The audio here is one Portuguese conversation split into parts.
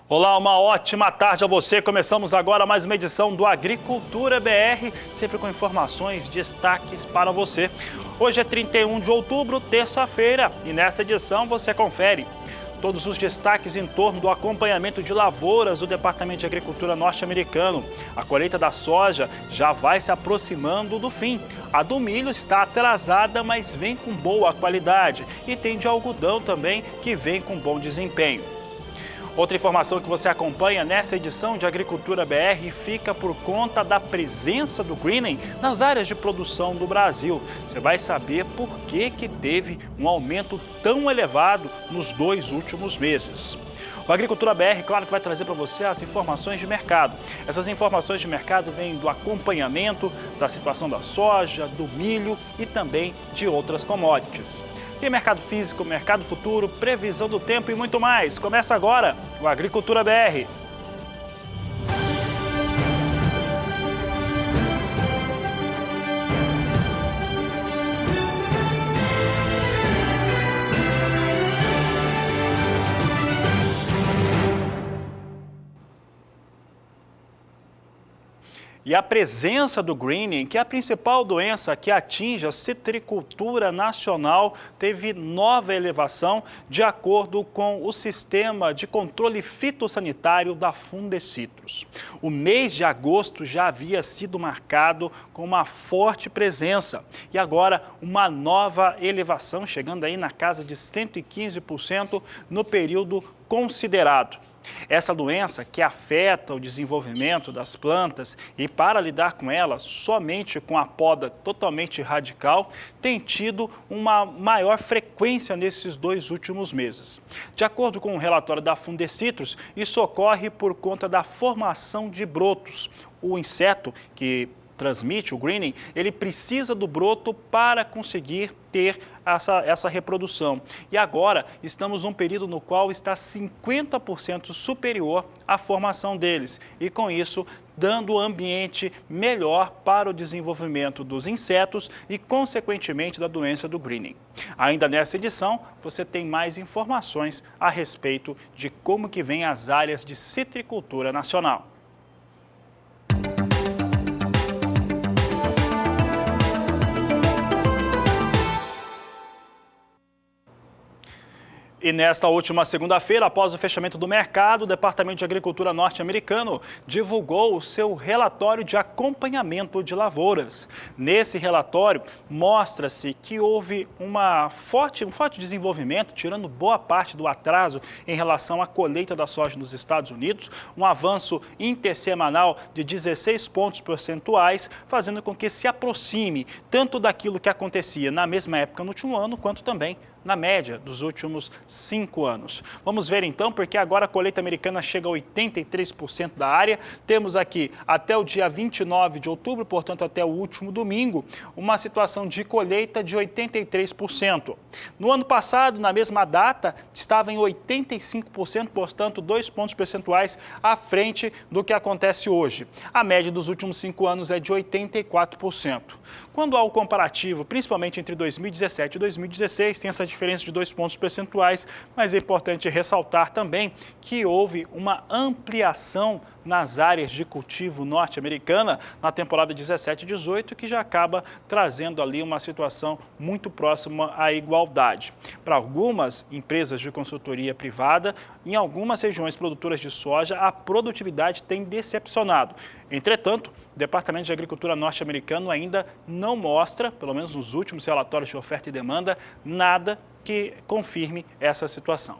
Olá, uma ótima tarde a você. Começamos agora mais uma edição do Agricultura BR, sempre com informações, destaques para você. Hoje é 31 de outubro, terça-feira, e nesta edição você confere todos os destaques em torno do acompanhamento de lavouras do Departamento de Agricultura norte-americano. A colheita da soja já vai se aproximando do fim. A do milho está atrasada, mas vem com boa qualidade. E tem de algodão também, que vem com bom desempenho. Outra informação que você acompanha nessa edição de Agricultura BR fica por conta da presença do greening nas áreas de produção do Brasil. Você vai saber por que teve um aumento tão elevado nos 2 últimos meses. O Agricultura BR, claro que vai trazer para você as informações de mercado. Essas informações de mercado vêm do acompanhamento da situação da soja, do milho e também de outras commodities. Tem mercado físico, mercado futuro, previsão do tempo e muito mais. Começa agora o Agricultura BR. E a presença do greening, que é a principal doença que atinge a citricultura nacional, teve nova elevação de acordo com o sistema de controle fitossanitário da Fundecitrus. O mês de agosto já havia sido marcado com uma forte presença e agora uma nova elevação, chegando aí na casa de 115% no período considerado. Essa doença que afeta o desenvolvimento das plantas e para lidar com ela somente com a poda totalmente radical tem tido uma maior frequência nesses 2 últimos meses. De acordo com o relatório da Fundecitrus, isso ocorre por conta da formação de brotos. O inseto que transmite o greening, ele precisa do broto para conseguir ter essa reprodução. E agora estamos num período no qual está 50% superior à formação deles. E com isso, dando ambiente melhor para o desenvolvimento dos insetos e, consequentemente, da doença do greening. Ainda nessa edição, você tem mais informações a respeito de como que vem as áreas de citricultura nacional. E nesta última segunda-feira, após o fechamento do mercado, o Departamento de Agricultura norte-americano divulgou o seu relatório de acompanhamento de lavouras. Nesse relatório, mostra-se que houve um forte desenvolvimento, tirando boa parte do atraso em relação à colheita da soja nos Estados Unidos, um avanço intersemanal de 16 pontos percentuais, fazendo com que se aproxime tanto daquilo que acontecia na mesma época no último ano, quanto também na média dos últimos 5 anos. Vamos ver então, porque agora a colheita americana chega a 83% da área. Temos aqui até o dia 29 de outubro, portanto até o último domingo, uma situação de colheita de 83%. No ano passado, na mesma data, estava em 85%, portanto 2 pontos percentuais à frente do que acontece hoje. A média dos últimos 5 anos é de 84%. Quando há o comparativo, principalmente entre 2017 e 2016, tem essa diferença de 2 pontos percentuais, mas é importante ressaltar também que houve uma ampliação nas áreas de cultivo norte-americana na temporada 17 e 18, que já acaba trazendo ali uma situação muito próxima à igualdade. Para algumas empresas de consultoria privada, em algumas regiões produtoras de soja, a produtividade tem decepcionado. Entretanto, o Departamento de Agricultura norte-americano ainda não mostra, pelo menos nos últimos relatórios de oferta e demanda, nada que confirme essa situação.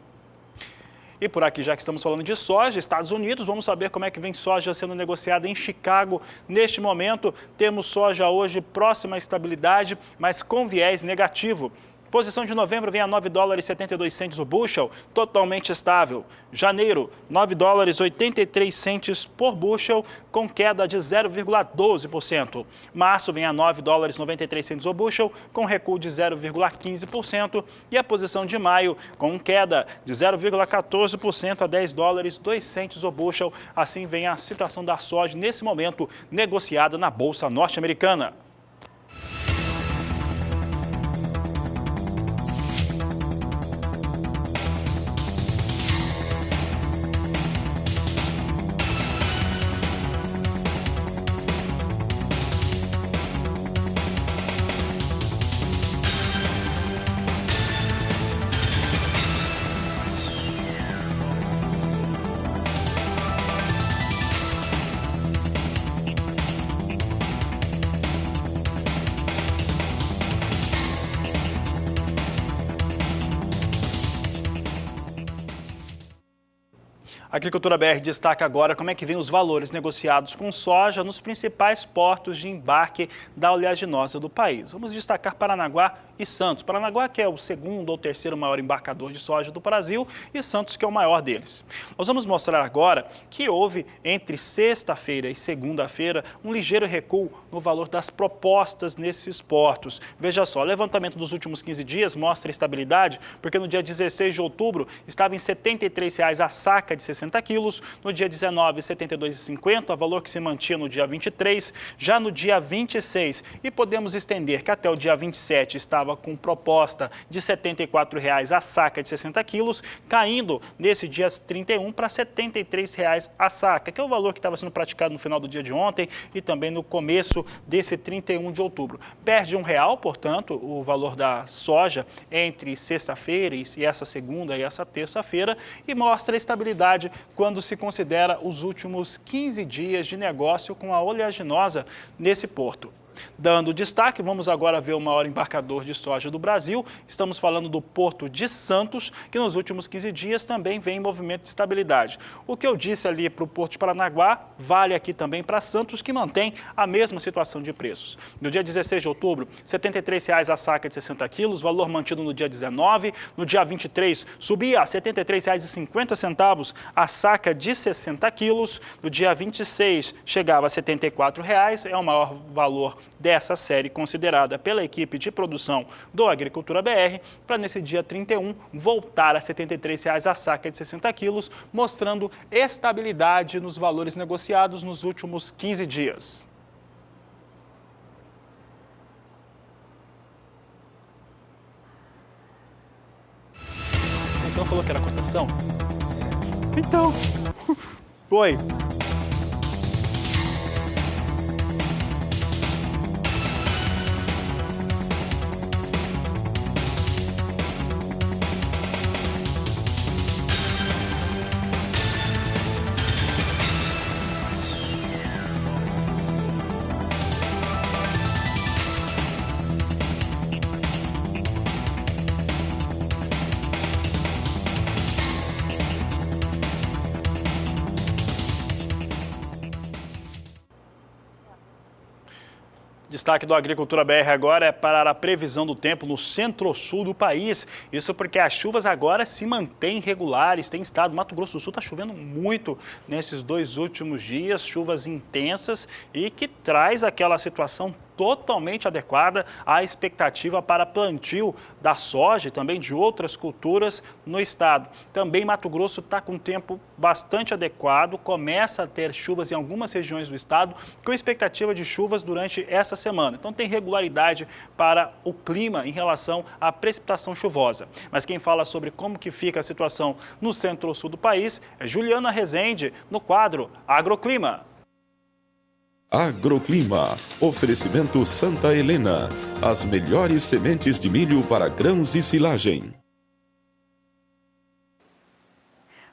E por aqui, já que estamos falando de soja, Estados Unidos, vamos saber como é que vem soja sendo negociada em Chicago. Neste momento, temos soja hoje próxima à estabilidade, mas com viés negativo. Posição de novembro vem a $9,72 o bushel, totalmente estável. Janeiro, $9,83 por bushel, com queda de 0,12%. Março vem a $9,93 o bushel, com recuo de 0,15%. E a posição de maio, com queda de 0,14% a $10,02 o bushel. Assim vem a situação da soja nesse momento negociada na Bolsa norte-americana. A Agricultura BR destaca agora como é que vem os valores negociados com soja nos principais portos de embarque da oleaginosa do país. Vamos destacar Paranaguá e Santos. Paranaguá, que é o segundo ou terceiro maior embarcador de soja do Brasil, e Santos, que é o maior deles. Nós vamos mostrar agora que houve, entre sexta-feira e segunda-feira, um ligeiro recuo no valor das propostas nesses portos. Veja só, o levantamento dos últimos 15 dias mostra estabilidade, porque no dia 16 de outubro estava em R$ 73,00 a saca de 60 quilos, no dia 19, R$ 72,50, valor que se mantinha no dia 23, já no dia 26. E podemos estender que até o dia 27 estava com proposta de R$ 74,00 a saca de 60 quilos, caindo nesse dia 31 para R$ 73,00 a saca, que é o valor que estava sendo praticado no final do dia de ontem e também no começo desse 31 de outubro. Perde R$1, portanto, o valor da soja entre sexta-feira e essa segunda e essa terça-feira, e mostra estabilidade quando se considera os últimos 15 dias de negócio com a oleaginosa nesse porto. Dando destaque, vamos agora ver o maior embarcador de soja do Brasil. Estamos falando do Porto de Santos, que nos últimos 15 dias também vem em movimento de estabilidade. O que eu disse ali para o Porto de Paranaguá vale aqui também para Santos, que mantém a mesma situação de preços. No dia 16 de outubro, R$ 73,00 a saca de 60 quilos, valor mantido no dia 19. No dia 23, subia a R$ 73,50 a saca de 60 quilos. No dia 26, chegava a R$ 74,00, é o maior valor dessa série considerada pela equipe de produção do Agricultura BR, para nesse dia 31 voltar a R$ 73,00 a saca de 60 quilos, mostrando estabilidade nos valores negociados nos últimos 15 dias. Você não falou que era cotação? Então, foi. Destaque do Agricultura BR agora é para a previsão do tempo no centro-sul do país. Isso porque as chuvas agora se mantêm regulares, tem estado. Mato Grosso do Sul está chovendo muito nesses 2 últimos dias, chuvas intensas e que traz aquela situação totalmente adequada à expectativa para plantio da soja e também de outras culturas no estado. Também Mato Grosso está com tempo bastante adequado, começa a ter chuvas em algumas regiões do estado, com expectativa de chuvas durante essa semana. Então tem regularidade para o clima em relação à precipitação chuvosa. Mas quem fala sobre como que fica a situação no centro-sul do país é Juliana Rezende, no quadro Agroclima. Agroclima, oferecimento Santa Helena, as melhores sementes de milho para grãos e silagem.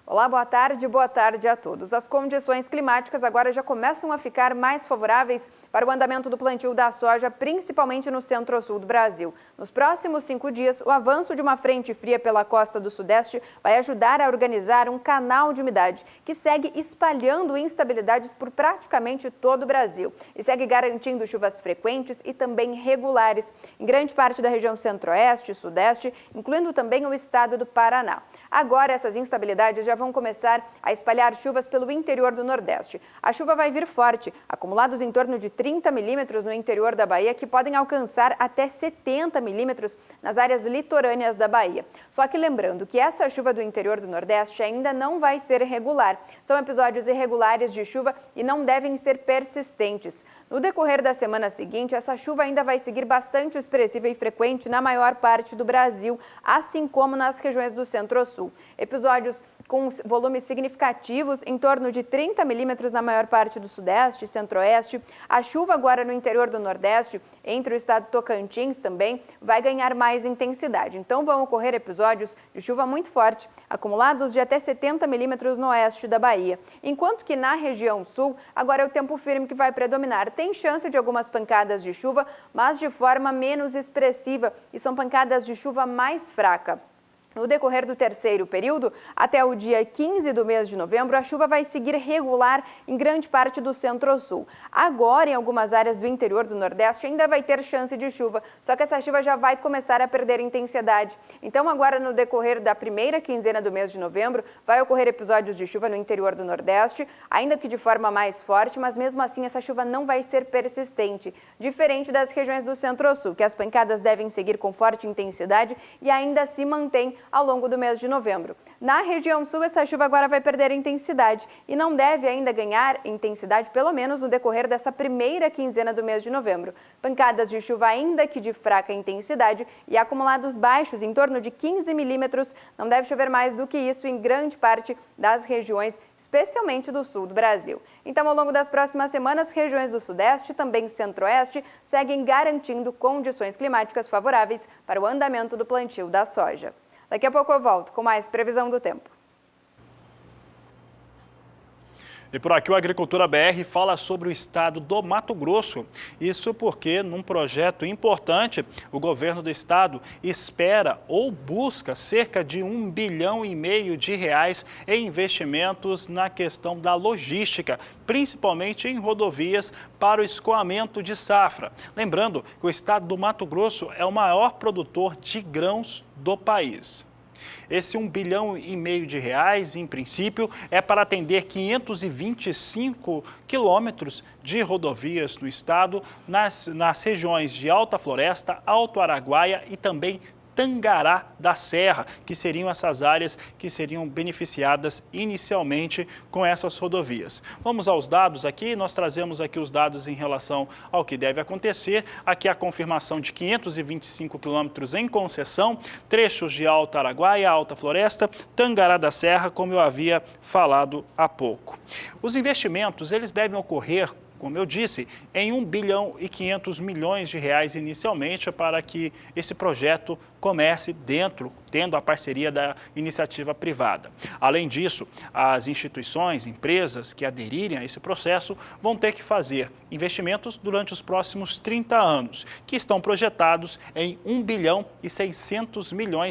Olá, boa tarde a todos. As condições climáticas agora já começam a ficar mais favoráveis para o andamento do plantio da soja, principalmente no centro-sul do Brasil. Nos próximos 5 dias, o avanço de uma frente fria pela costa do sudeste vai ajudar a organizar um canal de umidade que segue espalhando instabilidades por praticamente todo o Brasil e segue garantindo chuvas frequentes e também regulares em grande parte da região centro-oeste e sudeste, incluindo também o estado do Paraná. Agora, essas instabilidades já vão começar a espalhar chuvas pelo interior do Nordeste. A chuva vai vir forte, acumulados em torno de 30 milímetros no interior da Bahia, que podem alcançar até 70 milímetros nas áreas litorâneas da Bahia. Só que lembrando que essa chuva do interior do Nordeste ainda não vai ser regular. São episódios irregulares de chuva e não devem ser persistentes. No decorrer da semana seguinte, essa chuva ainda vai seguir bastante expressiva e frequente na maior parte do Brasil, assim como nas regiões do Centro-Sul. Episódios com volumes significativos, em torno de 30 milímetros na maior parte do Sudeste e Centro-Oeste. A chuva agora no interior do Nordeste, entre o estado de Tocantins também, vai ganhar mais intensidade. Então vão ocorrer episódios de chuva muito forte, acumulados de até 70 milímetros no oeste da Bahia. Enquanto que na região sul, agora é o tempo firme que vai predominar. Tem chance de algumas pancadas de chuva, mas de forma menos expressiva, e são pancadas de chuva mais fraca. No decorrer do terceiro período, até o dia 15 do mês de novembro, a chuva vai seguir regular em grande parte do centro-sul. Agora, em algumas áreas do interior do Nordeste, ainda vai ter chance de chuva, só que essa chuva já vai começar a perder intensidade. Então, agora, no decorrer da primeira quinzena do mês de novembro, vai ocorrer episódios de chuva no interior do Nordeste, ainda que de forma mais forte, mas mesmo assim essa chuva não vai ser persistente, diferente das regiões do centro-sul, que as pancadas devem seguir com forte intensidade e ainda se mantém ao longo do mês de novembro. Na região sul, essa chuva agora vai perder intensidade e não deve ainda ganhar intensidade, pelo menos no decorrer dessa primeira quinzena do mês de novembro. Pancadas de chuva ainda que de fraca intensidade e acumulados baixos em torno de 15 milímetros. Não deve chover mais do que isso em grande parte das regiões, especialmente do sul do Brasil. Então, ao longo das próximas semanas, regiões do Sudeste e também Centro-Oeste seguem garantindo condições climáticas favoráveis para o andamento do plantio da soja. Daqui a pouco eu volto com mais previsão do tempo. E por aqui o Agricultura BR fala sobre o estado do Mato Grosso. Isso porque, num projeto importante, o governo do estado espera ou busca cerca de R$1,5 bilhão em investimentos na questão da logística, principalmente em rodovias para o escoamento de safra. Lembrando que o estado do Mato Grosso é o maior produtor de grãos do país. Esse R$1,5 bilhão, em princípio, é para atender 525 quilômetros de rodovias no estado, nas regiões de Alta Floresta, Alto Araguaia e também Tangará da Serra, que seriam essas áreas que seriam beneficiadas inicialmente com essas rodovias. Vamos aos dados aqui, nós trazemos aqui os dados em relação ao que deve acontecer. Aqui a confirmação de 525 quilômetros em concessão, trechos de Alto Araguaia, Alta Floresta, Tangará da Serra, como eu havia falado há pouco. Os investimentos, eles devem ocorrer, como eu disse, em R$1,5 bilhão inicialmente, para que esse projeto comece tendo a parceria da iniciativa privada. Além disso, as instituições, empresas que aderirem a esse processo vão ter que fazer investimentos durante os próximos 30 anos, que estão projetados em R$1,6 bilhão.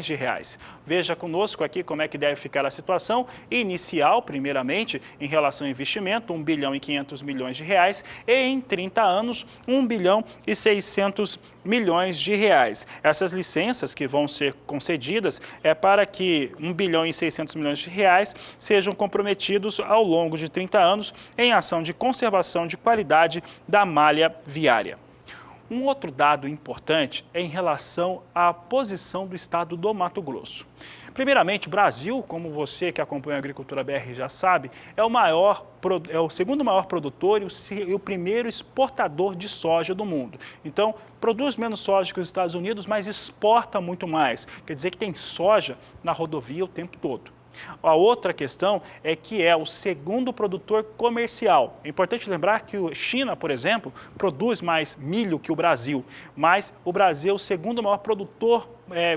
Veja conosco aqui como é que deve ficar a situação inicial, primeiramente, em relação ao investimento, R$1,5 bilhão, e em 30 anos, R$1,6 bilhão. Essas licenças que vão ser concedidas é para que R$1,6 bilhão sejam comprometidos ao longo de 30 anos em ação de conservação de qualidade da malha viária. Um outro dado importante é em relação à posição do estado do Mato Grosso. Primeiramente, o Brasil, como você que acompanha a Agricultura BR já sabe, é o segundo maior produtor e o primeiro exportador de soja do mundo. Então, produz menos soja que os Estados Unidos, mas exporta muito mais. Quer dizer que tem soja na rodovia o tempo todo. A outra questão é que é o segundo produtor comercial. É importante lembrar que a China, por exemplo, produz mais milho que o Brasil, mas o Brasil é o segundo maior produtor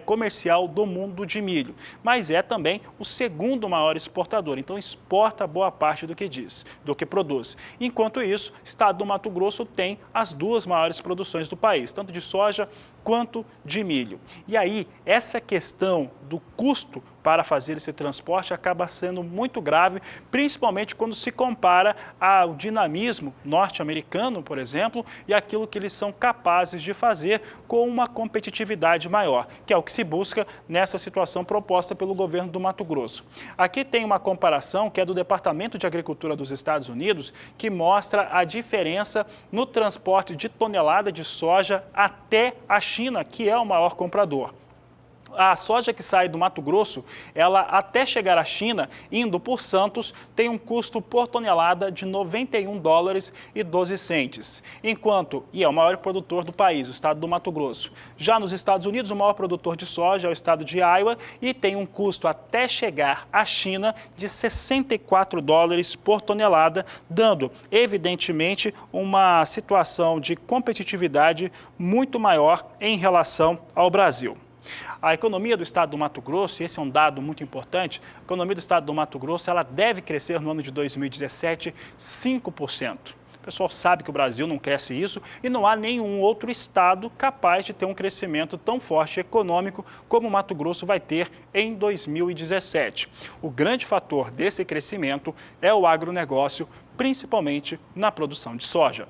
comercial do mundo de milho, mas é também o segundo maior exportador, então exporta boa parte do que produz. Enquanto isso, o estado do Mato Grosso tem as duas maiores produções do país, tanto de soja quanto de milho. E aí, essa questão do custo para fazer esse transporte acaba sendo muito grave, principalmente quando se compara ao dinamismo norte-americano, por exemplo, e aquilo que eles são capazes de fazer com uma competitividade maior, que é o que se busca nessa situação proposta pelo governo do Mato Grosso. Aqui tem uma comparação que é do Departamento de Agricultura dos Estados Unidos, que mostra a diferença no transporte de tonelada de soja até a China, que é o maior comprador. A soja que sai do Mato Grosso, ela até chegar à China, indo por Santos, tem um custo por tonelada de $91,12, enquanto, e é o maior produtor do país, o estado do Mato Grosso. Já nos Estados Unidos, o maior produtor de soja é o estado de Iowa e tem um custo até chegar à China de $64 por tonelada, dando, evidentemente, uma situação de competitividade muito maior em relação ao Brasil. A economia do estado do Mato Grosso, e esse é um dado muito importante, a economia do estado do Mato Grosso ela deve crescer no ano de 2017 5%. pessoal sabe que o Brasil não cresce isso e não há nenhum outro estado capaz de ter um crescimento tão forte econômico como o Mato Grosso vai ter em 2017. O grande fator desse crescimento é o agronegócio, principalmente na produção de soja.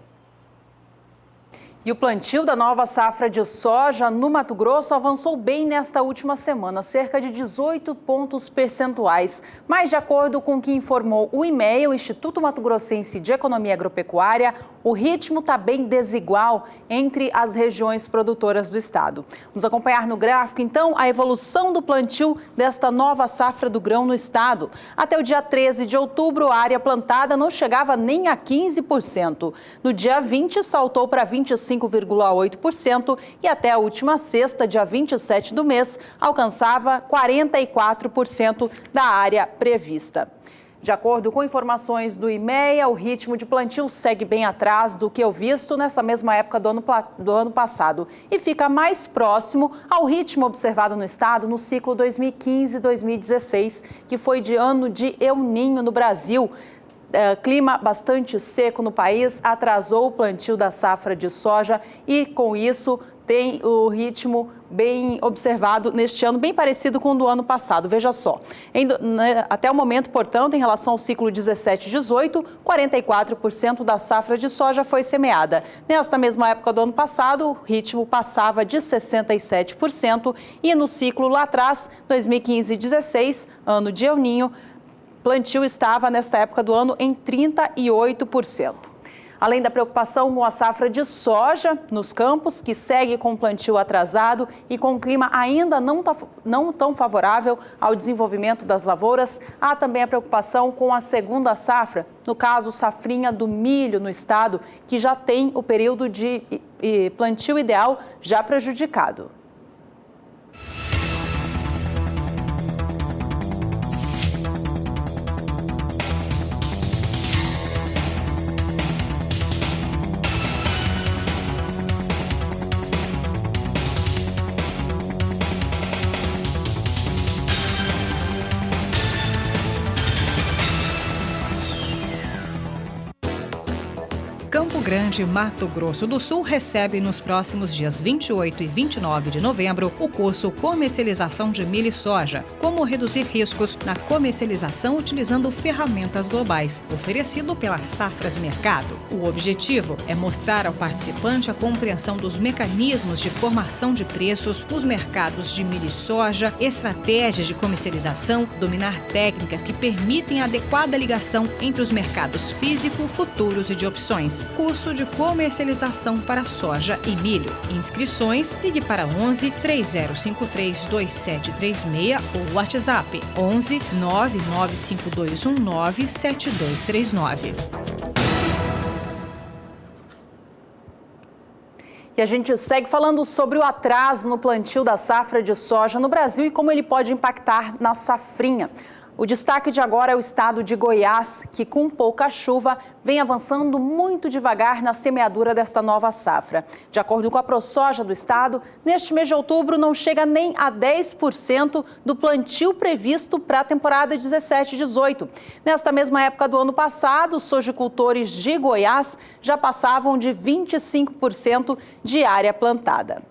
E o plantio da nova safra de soja no Mato Grosso avançou bem nesta última semana, cerca de 18 pontos percentuais. Mas, de acordo com o que informou o IMEA, o Instituto Mato Grossense de Economia Agropecuária, o ritmo está bem desigual entre as regiões produtoras do estado. Vamos acompanhar no gráfico, então, a evolução do plantio desta nova safra do grão no estado. Até o dia 13 de outubro, a área plantada não chegava nem a 15%. No dia 20, saltou para 25,8% e até a última sexta, dia 27 do mês, alcançava 44% da área prevista. De acordo com informações do IMEA, o ritmo de plantio segue bem atrás do que o visto nessa mesma época do ano passado e fica mais próximo ao ritmo observado no estado no ciclo 2015-2016, que foi de ano de El Niño no Brasil. Clima bastante seco no país atrasou o plantio da safra de soja e, com isso, tem o ritmo bem observado neste ano, bem parecido com o do ano passado. Veja só, até o momento, portanto, em relação ao ciclo 17-18, 44% da safra de soja foi semeada. Nesta mesma época do ano passado, o ritmo passava de 67% e no ciclo lá atrás, 2015-16, ano de El Niño, plantio estava, nesta época do ano, em 38%. Além da preocupação com a safra de soja nos campos, que segue com o plantio atrasado e com o clima ainda não tão favorável ao desenvolvimento das lavouras, há também a preocupação com a segunda safra, no caso, safrinha do milho no estado, que já tem o período de plantio ideal já prejudicado. Campo Grande, Mato Grosso do Sul, recebe nos próximos dias 28 e 29 de novembro o curso Comercialização de Milho e Soja, como reduzir riscos na comercialização utilizando ferramentas globais, oferecido pela Safras Mercado. O objetivo é mostrar ao participante a compreensão dos mecanismos de formação de preços nos mercados de milho e soja, estratégias de comercialização, dominar técnicas que permitem a adequada ligação entre os mercados físico, futuros e de opções. Curso de comercialização para soja e milho. Inscrições, ligue para 11 3053 2736 ou WhatsApp 11 99521 7239. E a gente segue falando sobre o atraso no plantio da safra de soja no Brasil e como ele pode impactar na safrinha. O destaque de agora é o estado de Goiás, que com pouca chuva vem avançando muito devagar na semeadura desta nova safra. De acordo com a ProSoja do estado, neste mês de outubro não chega nem a 10% do plantio previsto para a temporada 17-18. Nesta mesma época do ano passado, os sojicultores de Goiás já passavam de 25% de área plantada.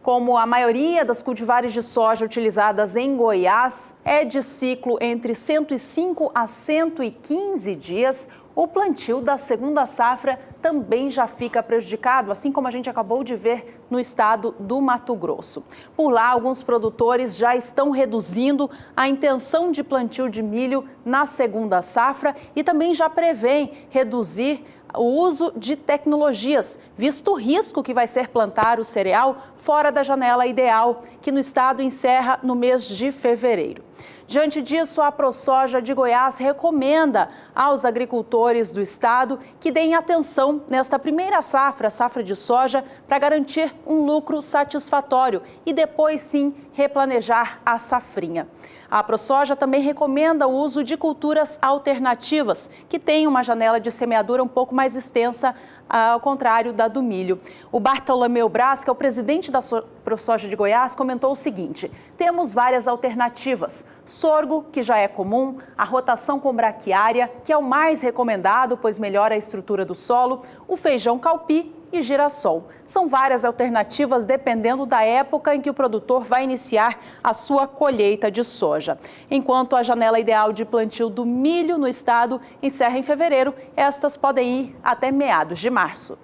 Como a maioria das cultivares de soja utilizadas em Goiás é de ciclo entre 105 a 115 dias, o plantio da segunda safra também já fica prejudicado, assim como a gente acabou de ver no estado do Mato Grosso. Por lá, alguns produtores já estão reduzindo a intenção de plantio de milho na segunda safra e também já prevêem reduzir o uso de tecnologias, visto o risco que vai ser plantar o cereal fora da janela ideal, que no estado encerra no mês de fevereiro. Diante disso, a ProSoja de Goiás recomenda aos agricultores do estado que deem atenção nesta primeira safra de soja, para garantir um lucro satisfatório e depois sim replanejar a safrinha. A ProSoja também recomenda o uso de culturas alternativas, que têm uma janela de semeadura um pouco mais extensa, ao contrário da do milho. O Bartolomeu Braz, que é o presidente da ProSoja de Goiás, comentou o seguinte: temos várias alternativas. Sorgo, que já é comum, a rotação com braquiária, que é o mais recomendado, pois melhora a estrutura do solo, o feijão calpi e girassol. São várias alternativas dependendo da época em que o produtor vai iniciar a sua colheita de soja. Enquanto a janela ideal de plantio do milho no estado encerra em fevereiro, estas podem ir até meados de março.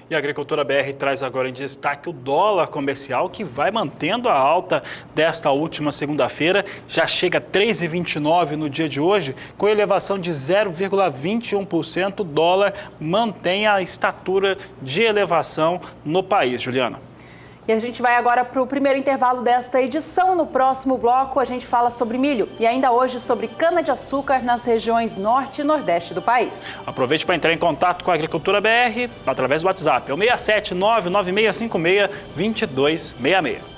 E a Agricultura BR traz agora em destaque o dólar comercial, que vai mantendo a alta desta última segunda-feira. Já chega a 3,29 no dia de hoje, com elevação de 0,21%. O dólar mantém a estatura de elevação no país. Juliana. E a gente vai agora para o primeiro intervalo desta edição. No próximo bloco, a gente fala sobre milho e ainda hoje sobre cana-de-açúcar nas regiões norte e nordeste do país. Aproveite para entrar em contato com a Agricultura BR através do WhatsApp. É o 67996562266.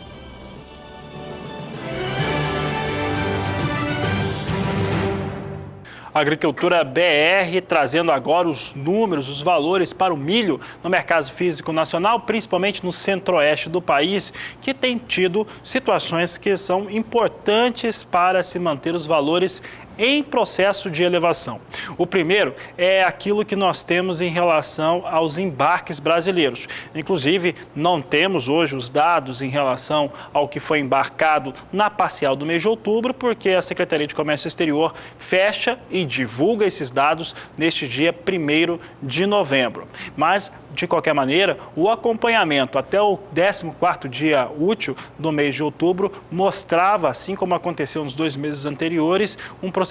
Agricultura BR trazendo agora os números, os valores para o milho no mercado físico nacional, principalmente no centro-oeste do país, que tem tido situações que são importantes para se manter os valores em processo de elevação. O primeiro é aquilo que nós temos em relação aos embarques brasileiros. Inclusive, não temos hoje os dados em relação ao que foi embarcado na parcial do mês de outubro, porque a Secretaria de Comércio Exterior fecha e divulga esses dados neste dia 1º de novembro. Mas, de qualquer maneira, o acompanhamento até o 14º dia útil do mês de outubro mostrava, assim como aconteceu nos 2 meses anteriores, um procedimento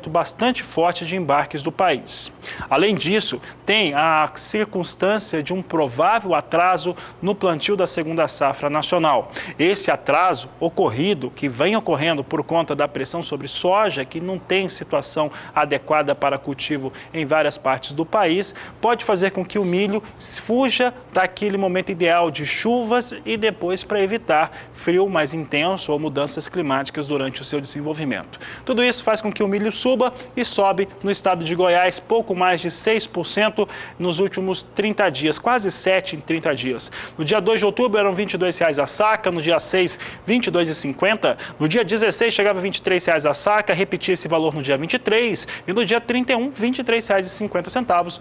bastante forte de embarques do país. Além disso, tem a circunstância de um provável atraso no plantio da segunda safra nacional. Esse atraso ocorrido, que vem ocorrendo por conta da pressão sobre soja, que não tem situação adequada para cultivo em várias partes do país, pode fazer com que o milho fuja daquele momento ideal de chuvas e depois para evitar frio mais intenso ou mudanças climáticas durante o seu desenvolvimento. Tudo isso faz com que o milho suba e sobe no estado de Goiás pouco mais de 6% nos últimos 30 dias, quase 7 em 30 dias. No dia 2 de outubro eram R$ 22,00 a saca, no dia 6, R$ 22,50, no dia 16 chegava a R$ 23,00 a saca, repetia esse valor no dia 23 e no dia 31, R$ 23,50,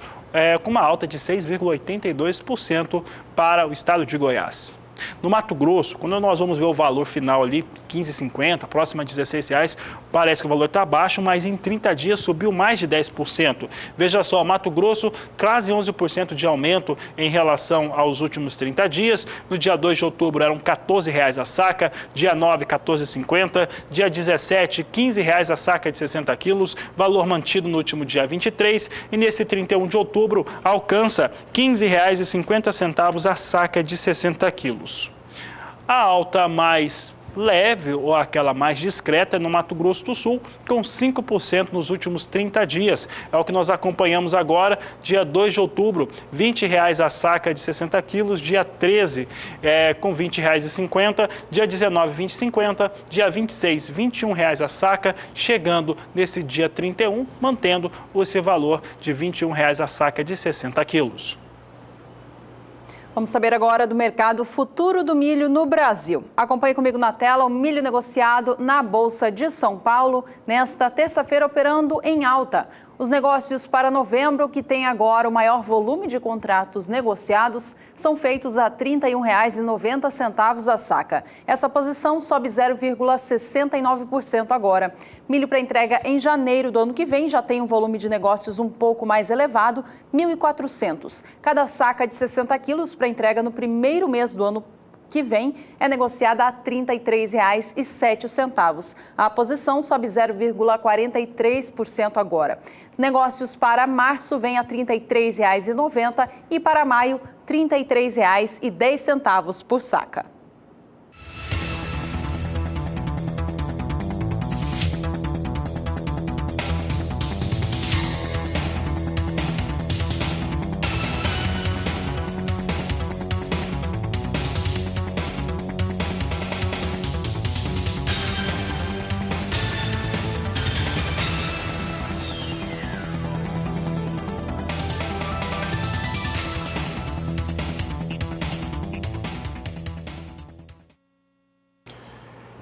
com uma alta de 6,82% para o estado de Goiás. No Mato Grosso, quando nós vamos ver o valor final ali, R$ 15,50, próximo a R$ 16,00, parece que o valor está baixo, mas em 30 dias subiu mais de 10%. Veja só, Mato Grosso, quase 11% de aumento em relação aos últimos 30 dias. No dia 2 de outubro eram R$ 14,00 a saca, dia 9, R$ 14,50, dia 17, R$ 15,00 a saca de 60 quilos, valor mantido no último dia 23, e nesse 31 de outubro alcança R$ 15,50 a saca de 60 quilos. A alta mais leve ou aquela mais discreta no Mato Grosso do Sul, com 5% nos últimos 30 dias. É o que nós acompanhamos agora, dia 2 de outubro, R$ 20,00 a saca de 60 quilos, dia 13 com R$ 20,50, dia 19, R$ 20,50, dia 26, R$ 21,00 a saca, chegando nesse dia 31, mantendo esse valor de R$ 21,00 a saca de 60 quilos. Vamos saber agora do mercado futuro do milho no Brasil. Acompanhe comigo na tela o milho negociado na Bolsa de São Paulo, nesta terça-feira operando em alta. Os negócios para novembro, que tem agora o maior volume de contratos negociados, são feitos a R$ 31,90 a saca. Essa posição sobe 0,69% agora. Milho para entrega em janeiro do ano que vem já tem um volume de negócios um pouco mais elevado, 1.400. Cada saca de 60 quilos para entrega no primeiro mês do ano que vem é negociada a R$ 33,07. A posição sobe 0,43% agora. Negócios para março vêm a R$ 33,90 e para maio, R$ 33,10 por saca.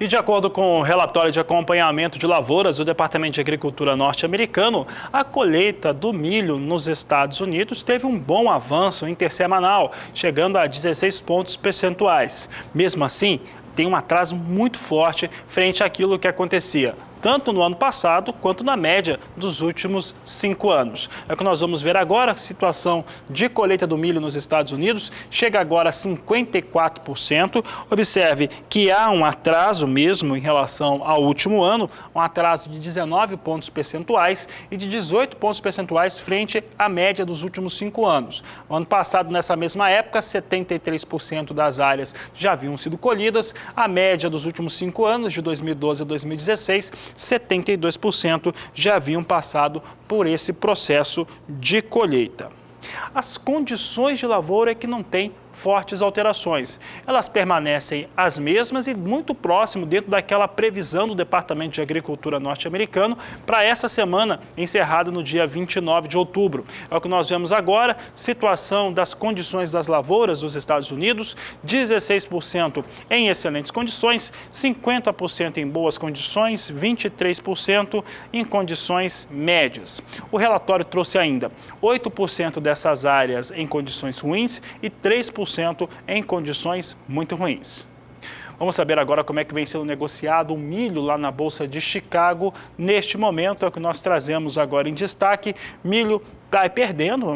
E de acordo com o relatório de acompanhamento de lavouras do Departamento de Agricultura norte-americano, a colheita do milho nos Estados Unidos teve um bom avanço intersemanal, chegando a 16 pontos percentuais. Mesmo assim, tem um atraso muito forte frente àquilo que acontecia tanto no ano passado quanto na média dos últimos 5 anos. É o que nós vamos ver agora. A situação de colheita do milho nos Estados Unidos chega agora a 54%. Observe que há um atraso mesmo em relação ao último ano, um atraso de 19 pontos percentuais e de 18 pontos percentuais frente à média dos últimos 5 anos. No ano passado, nessa mesma época, 73% das áreas já haviam sido colhidas. A média dos últimos 5 anos, de 2012 a 2016, 72% já haviam passado por esse processo de colheita. As condições de lavoura é que não têm fortes alterações. Elas permanecem as mesmas e muito próximo dentro daquela previsão do Departamento de Agricultura norte-americano para essa semana, encerrada no dia 29 de outubro. É o que nós vemos agora, situação das condições das lavouras dos Estados Unidos, 16% em excelentes condições, 50% em boas condições, 23% em condições médias. O relatório trouxe ainda 8% dessas áreas em condições ruins e 3% em condições muito ruins. Vamos saber agora como é que vem sendo negociado o milho lá na Bolsa de Chicago. Neste momento é o que nós trazemos agora em destaque. Milho vai perdendo,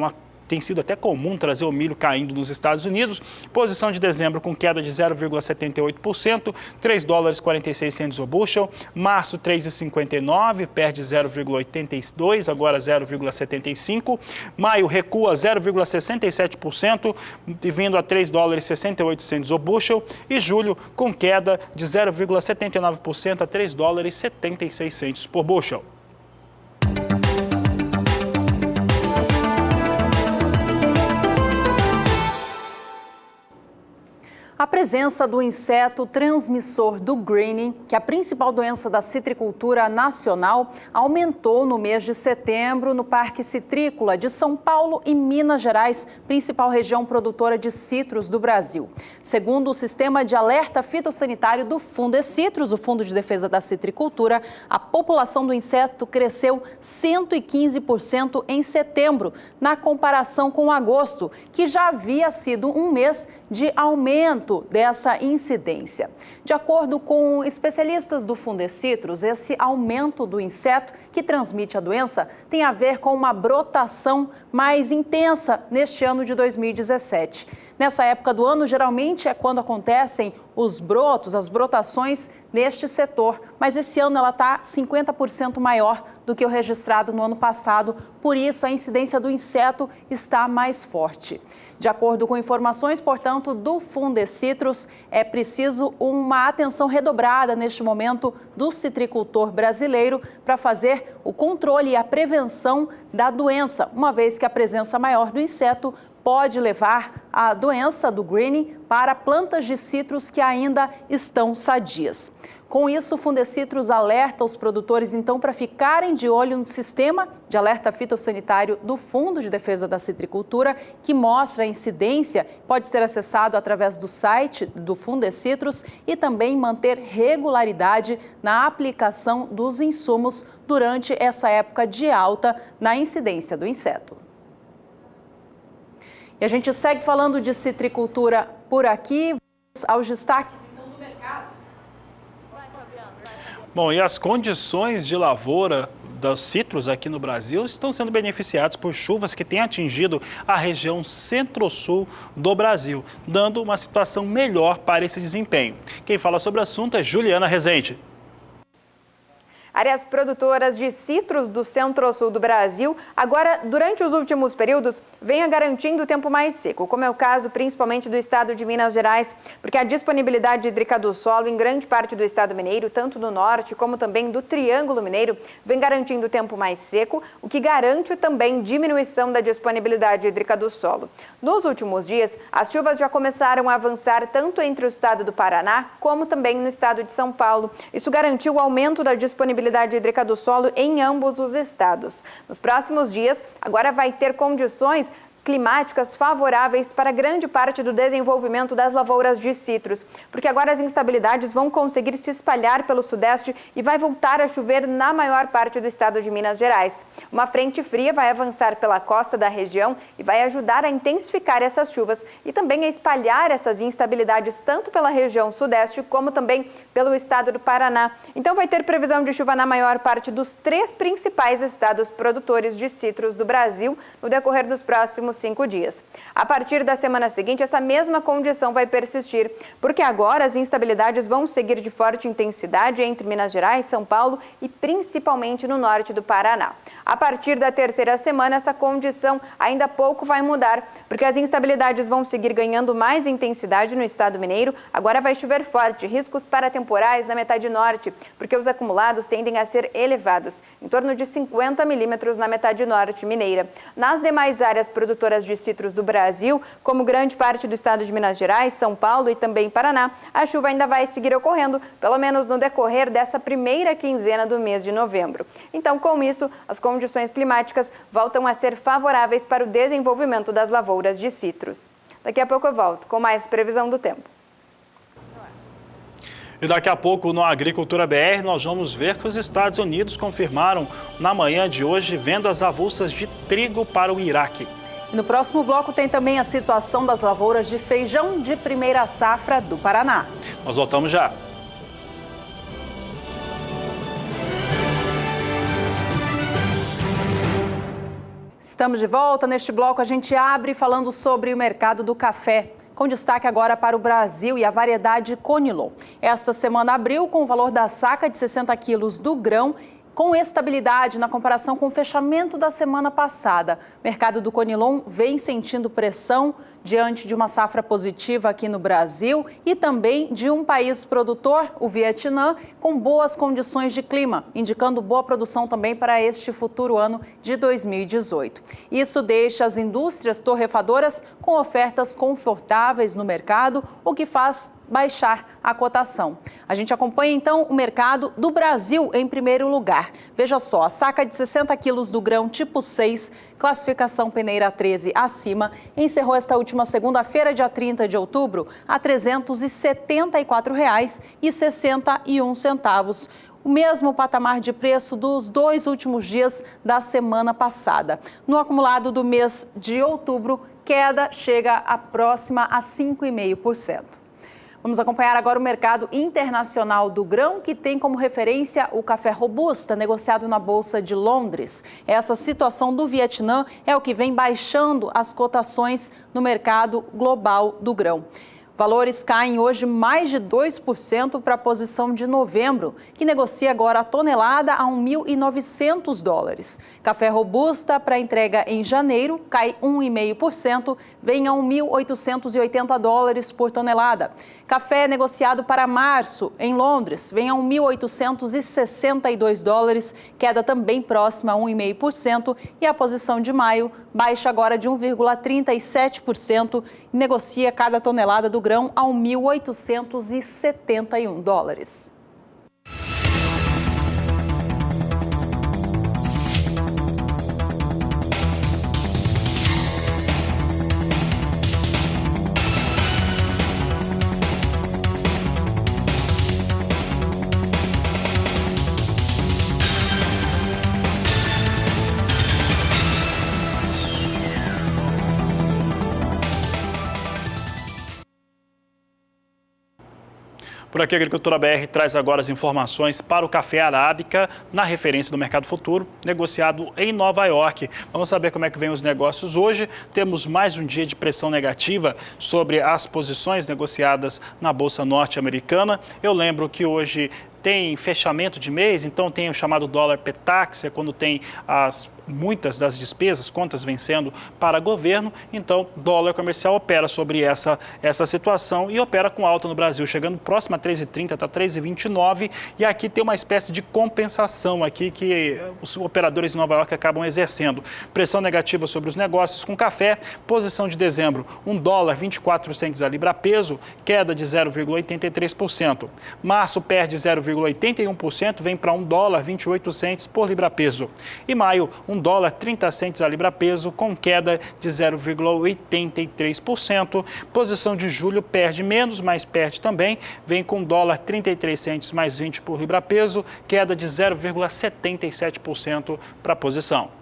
tem sido até comum trazer o milho caindo nos Estados Unidos. Posição de dezembro com queda de 0,78%, $3,46 o bushel. Março, 3,59, perde 0,82, agora 0,75. Maio recua 0,67%, vindo a $3,68 o bushel. E julho com queda de 0,79% a $3,76 por bushel. A presença do inseto transmissor do greening, que é a principal doença da citricultura nacional, aumentou no mês de setembro no Parque Citrícola de São Paulo e Minas Gerais, principal região produtora de citros do Brasil. Segundo o Sistema de Alerta Fitossanitário do Fundecitrus, o Fundo de Defesa da Citricultura, a população do inseto cresceu 115% em setembro, na comparação com agosto, que já havia sido um mês de aumento dessa incidência. De acordo com especialistas do Fundecitrus, esse aumento do inseto que transmite a doença tem a ver com uma brotação mais intensa neste ano de 2017. Nessa época do ano, geralmente é quando acontecem os brotos, as brotações neste setor, mas esse ano ela está 50% maior do que o registrado no ano passado, por isso a incidência do inseto está mais forte. De acordo com informações, portanto, do Fundecitrus, é preciso uma atenção redobrada neste momento do citricultor brasileiro para fazer o controle e a prevenção da doença, uma vez que a presença maior do inseto pode levar a doença do greening para plantas de citros que ainda estão sadias. Com isso, o Fundecitrus alerta os produtores, então, para ficarem de olho no sistema de alerta fitossanitário do Fundo de Defesa da Citricultura, que mostra a incidência, pode ser acessado através do site do Fundecitrus e também manter regularidade na aplicação dos insumos durante essa época de alta na incidência do inseto. E a gente segue falando de citricultura por aqui, aos destaques então do mercado. Bom, e as condições de lavoura dos citros aqui no Brasil estão sendo beneficiados por chuvas que têm atingido a região centro-sul do Brasil, dando uma situação melhor para esse desempenho. Quem fala sobre o assunto é Juliana Rezende. Áreas produtoras de citros do centro-sul do Brasil, agora, durante os últimos períodos, vêm garantindo o tempo mais seco, como é o caso principalmente do estado de Minas Gerais, porque a disponibilidade hídrica do solo em grande parte do estado mineiro, tanto do norte como também do Triângulo Mineiro, vem garantindo o tempo mais seco, o que garante também diminuição da disponibilidade hídrica do solo. Nos últimos dias, as chuvas já começaram a avançar tanto entre o estado do Paraná, como também no estado de São Paulo. Isso garantiu o aumento da disponibilidade hídrica do solo em ambos os estados. Nos próximos dias, agora vai ter condições climáticas favoráveis para grande parte do desenvolvimento das lavouras de citros, porque agora as instabilidades vão conseguir se espalhar pelo sudeste e vai voltar a chover na maior parte do estado de Minas Gerais. Uma frente fria vai avançar pela costa da região e vai ajudar a intensificar essas chuvas e também a espalhar essas instabilidades tanto pela região sudeste como também pelo estado do Paraná. Então vai ter previsão de chuva na maior parte dos 3 principais estados produtores de citros do Brasil no decorrer dos próximos 5 dias. A partir da semana seguinte, essa mesma condição vai persistir, porque agora as instabilidades vão seguir de forte intensidade entre Minas Gerais, São Paulo e principalmente no norte do Paraná. A partir da terceira semana, essa condição ainda pouco vai mudar, porque as instabilidades vão seguir ganhando mais intensidade no estado mineiro. Agora vai chover forte, riscos para temporais na metade norte, porque os acumulados tendem a ser elevados, em torno de 50 milímetros na metade norte mineira. Nas demais áreas produtoras de citros do Brasil, como grande parte do estado de Minas Gerais, São Paulo e também Paraná, a chuva ainda vai seguir ocorrendo, pelo menos no decorrer dessa primeira quinzena do mês de novembro. Então, com isso, as condições climáticas voltam a ser favoráveis para o desenvolvimento das lavouras de citros. Daqui a pouco eu volto com mais previsão do tempo. E daqui a pouco, no Agricultura BR, nós vamos ver que os Estados Unidos confirmaram na manhã de hoje vendas avulsas de trigo para o Iraque. No próximo bloco tem também a situação das lavouras de feijão de primeira safra do Paraná. Nós voltamos já. Estamos de volta. Neste bloco a gente abre falando sobre o mercado do café, com destaque agora para o Brasil e a variedade Conilon. Esta semana abriu com o valor da saca de 60 quilos do grão, com estabilidade na comparação com o fechamento da semana passada. O mercado do Conilon vem sentindo pressão diante de uma safra positiva aqui no Brasil e também de um país produtor, o Vietnã, com boas condições de clima, indicando boa produção também para este futuro ano de 2018. Isso deixa as indústrias torrefadoras com ofertas confortáveis no mercado, o que faz baixar a cotação. A gente acompanha então o mercado do Brasil em primeiro lugar. Veja só, a saca de 60 quilos do grão tipo 6, classificação peneira 13 acima, encerrou esta última segunda-feira, dia 30 de outubro, a R$ 374,61. O mesmo patamar de preço dos 2 últimos dias da semana passada. No acumulado do mês de outubro, queda chega a próxima a 5,5%. Vamos acompanhar agora o mercado internacional do grão, que tem como referência o café robusta, negociado na Bolsa de Londres. Essa situação do Vietnã é o que vem baixando as cotações no mercado global do grão. Valores caem hoje mais de 2% para a posição de novembro, que negocia agora a tonelada a $1.900. Café robusta para entrega em janeiro cai 1,5%, vem a $1.880 por tonelada. Café negociado para março em Londres vem a $1.862, queda também próxima a 1,5%, e a posição de maio baixa agora de 1,37% e negocia cada tonelada do grão a $1.871. Por aqui, a Agricultura BR traz agora as informações para o café arábica na referência do mercado futuro, negociado em Nova York. Vamos saber como é que vem os negócios hoje. Temos mais um dia de pressão negativa sobre as posições negociadas na Bolsa Norte-Americana. Eu lembro que hoje tem fechamento de mês, então tem o chamado dólar petax, é quando tem muitas das despesas, contas vencendo para governo, então dólar comercial opera sobre essa situação e opera com alta no Brasil, chegando próximo a 3,30, está 3,29, e aqui tem uma espécie de compensação aqui que os operadores em Nova York acabam exercendo. Pressão negativa sobre os negócios com café, posição de dezembro, $1 24 centes a libra peso, queda de 0,83%. Março perde 0,81%, vem para $1 28 centes por libra peso. E maio, $1 30 centes a libra peso, com queda de 0,83%. Posição de julho perde menos, mas perde também, vem com $1 33 centes mais 20 por libra peso, queda de 0,77% para a posição.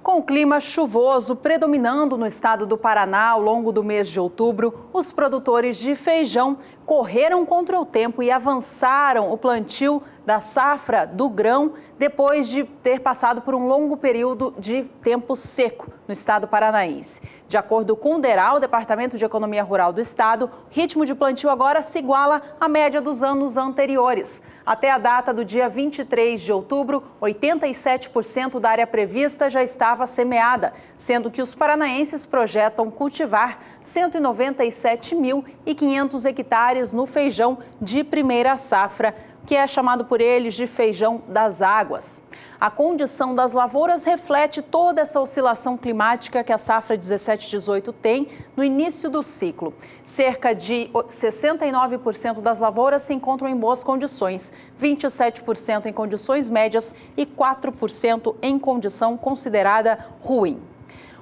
Com o clima chuvoso predominando no estado do Paraná ao longo do mês de outubro, os produtores de feijão correram contra o tempo e avançaram o plantio da safra do grão depois de ter passado por um longo período de tempo seco no estado paranaense. De acordo com o DERAL, o Departamento de Economia Rural do Estado, o ritmo de plantio agora se iguala à média dos anos anteriores. Até a data do dia 23 de outubro, 87% da área prevista já estava semeada, sendo que os paranaenses projetam cultivar 197.500 hectares no feijão de primeira safra, que é chamado por eles de feijão das águas. A condição das lavouras reflete toda essa oscilação climática que a safra 17-18 tem no início do ciclo. Cerca de 69% das lavouras se encontram em boas condições, 27% em condições médias e 4% em condição considerada ruim.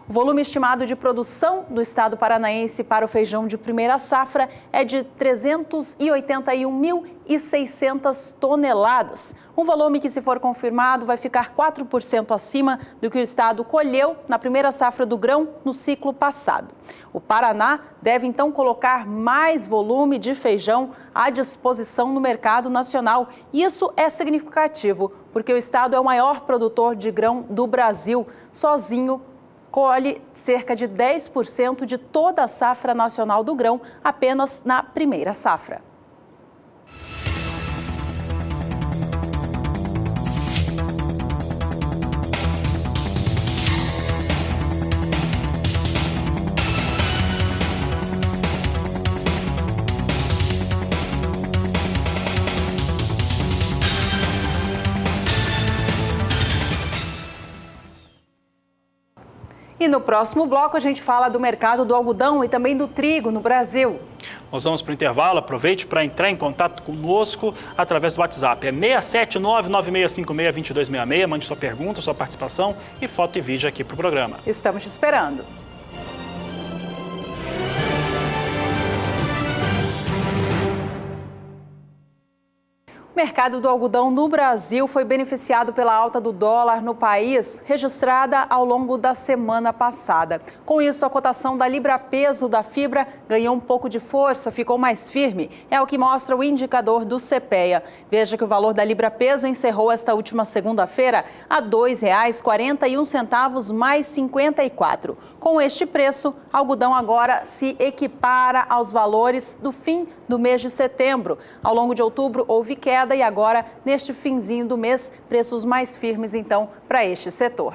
O volume estimado de produção do estado paranaense para o feijão de primeira safra é de 381.600 toneladas. Um volume que, se for confirmado, vai ficar 4% acima do que o estado colheu na primeira safra do grão no ciclo passado. O Paraná deve, então, colocar mais volume de feijão à disposição no mercado nacional. E isso é significativo, porque o estado é o maior produtor de grão do Brasil. Sozinho, colhe cerca de 10% de toda a safra nacional do grão apenas na primeira safra. E no próximo bloco a gente fala do mercado do algodão e também do trigo no Brasil. Nós vamos para o intervalo, aproveite para entrar em contato conosco através do WhatsApp. É 679-9656-2266, mande sua pergunta, sua participação e foto e vídeo aqui para o programa. Estamos te esperando. O mercado do algodão no Brasil foi beneficiado pela alta do dólar no país, registrada ao longo da semana passada. Com isso, a cotação da libra-peso da fibra ganhou um pouco de força, ficou mais firme. É o que mostra o indicador do CPEA. Veja que o valor da libra-peso encerrou esta última segunda-feira a R$ 2,41 mais 54. Com este preço, algodão agora se equipara aos valores do fim do mês de setembro. Ao longo de outubro, houve queda e agora, neste finzinho do mês, preços mais firmes, então, para este setor.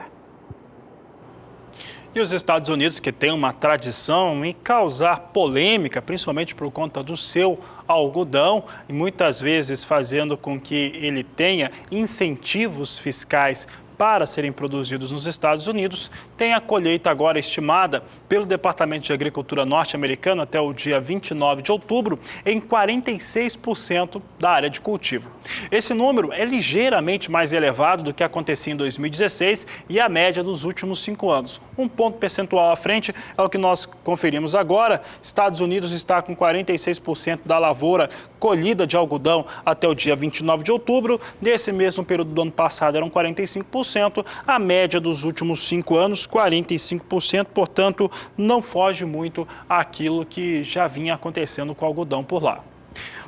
E os Estados Unidos, que tem uma tradição em causar polêmica, principalmente por conta do seu algodão, e muitas vezes fazendo com que ele tenha incentivos fiscais para serem produzidos nos Estados Unidos, tem a colheita agora estimada pelo Departamento de Agricultura norte-americano até o dia 29 de outubro em 46% da área de cultivo. Esse número é ligeiramente mais elevado do que acontecia em 2016 e a média dos últimos 5 anos. Um ponto percentual à frente é o que nós conferimos agora. Estados Unidos está com 46% da lavoura colhida de algodão até o dia 29 de outubro. Nesse mesmo período do ano passado eram 45%, a média dos últimos 5 anos, 45%, portanto, não foge muito àquilo que já vinha acontecendo com o algodão por lá.